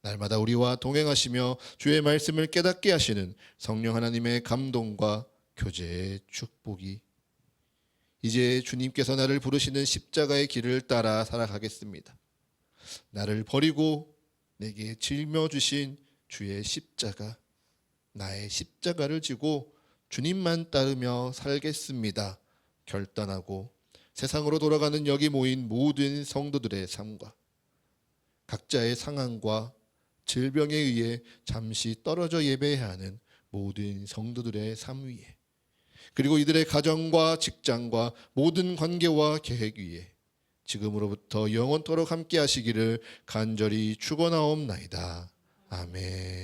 날마다 우리와 동행하시며 주의 말씀을 깨닫게 하시는 성령 하나님의 감동과 교제의 축복이 이제 주님께서 나를 부르시는 십자가의 길을 따라 살아가겠습니다. 나를 버리고 내게 짊어주신 주의 십자가, 나의 십자가를 지고 주님만 따르며 살겠습니다. 결단하고 세상으로 돌아가는 여기 모인 모든 성도들의 삶과 각자의 상황과 질병에 의해 잠시 떨어져 예배해야 하는 모든 성도들의 삶 위에 그리고 이들의 가정과 직장과 모든 관계와 계획 위에 지금으로부터 영원토록 함께 하시기를 간절히 축원하옵나이다. 아멘.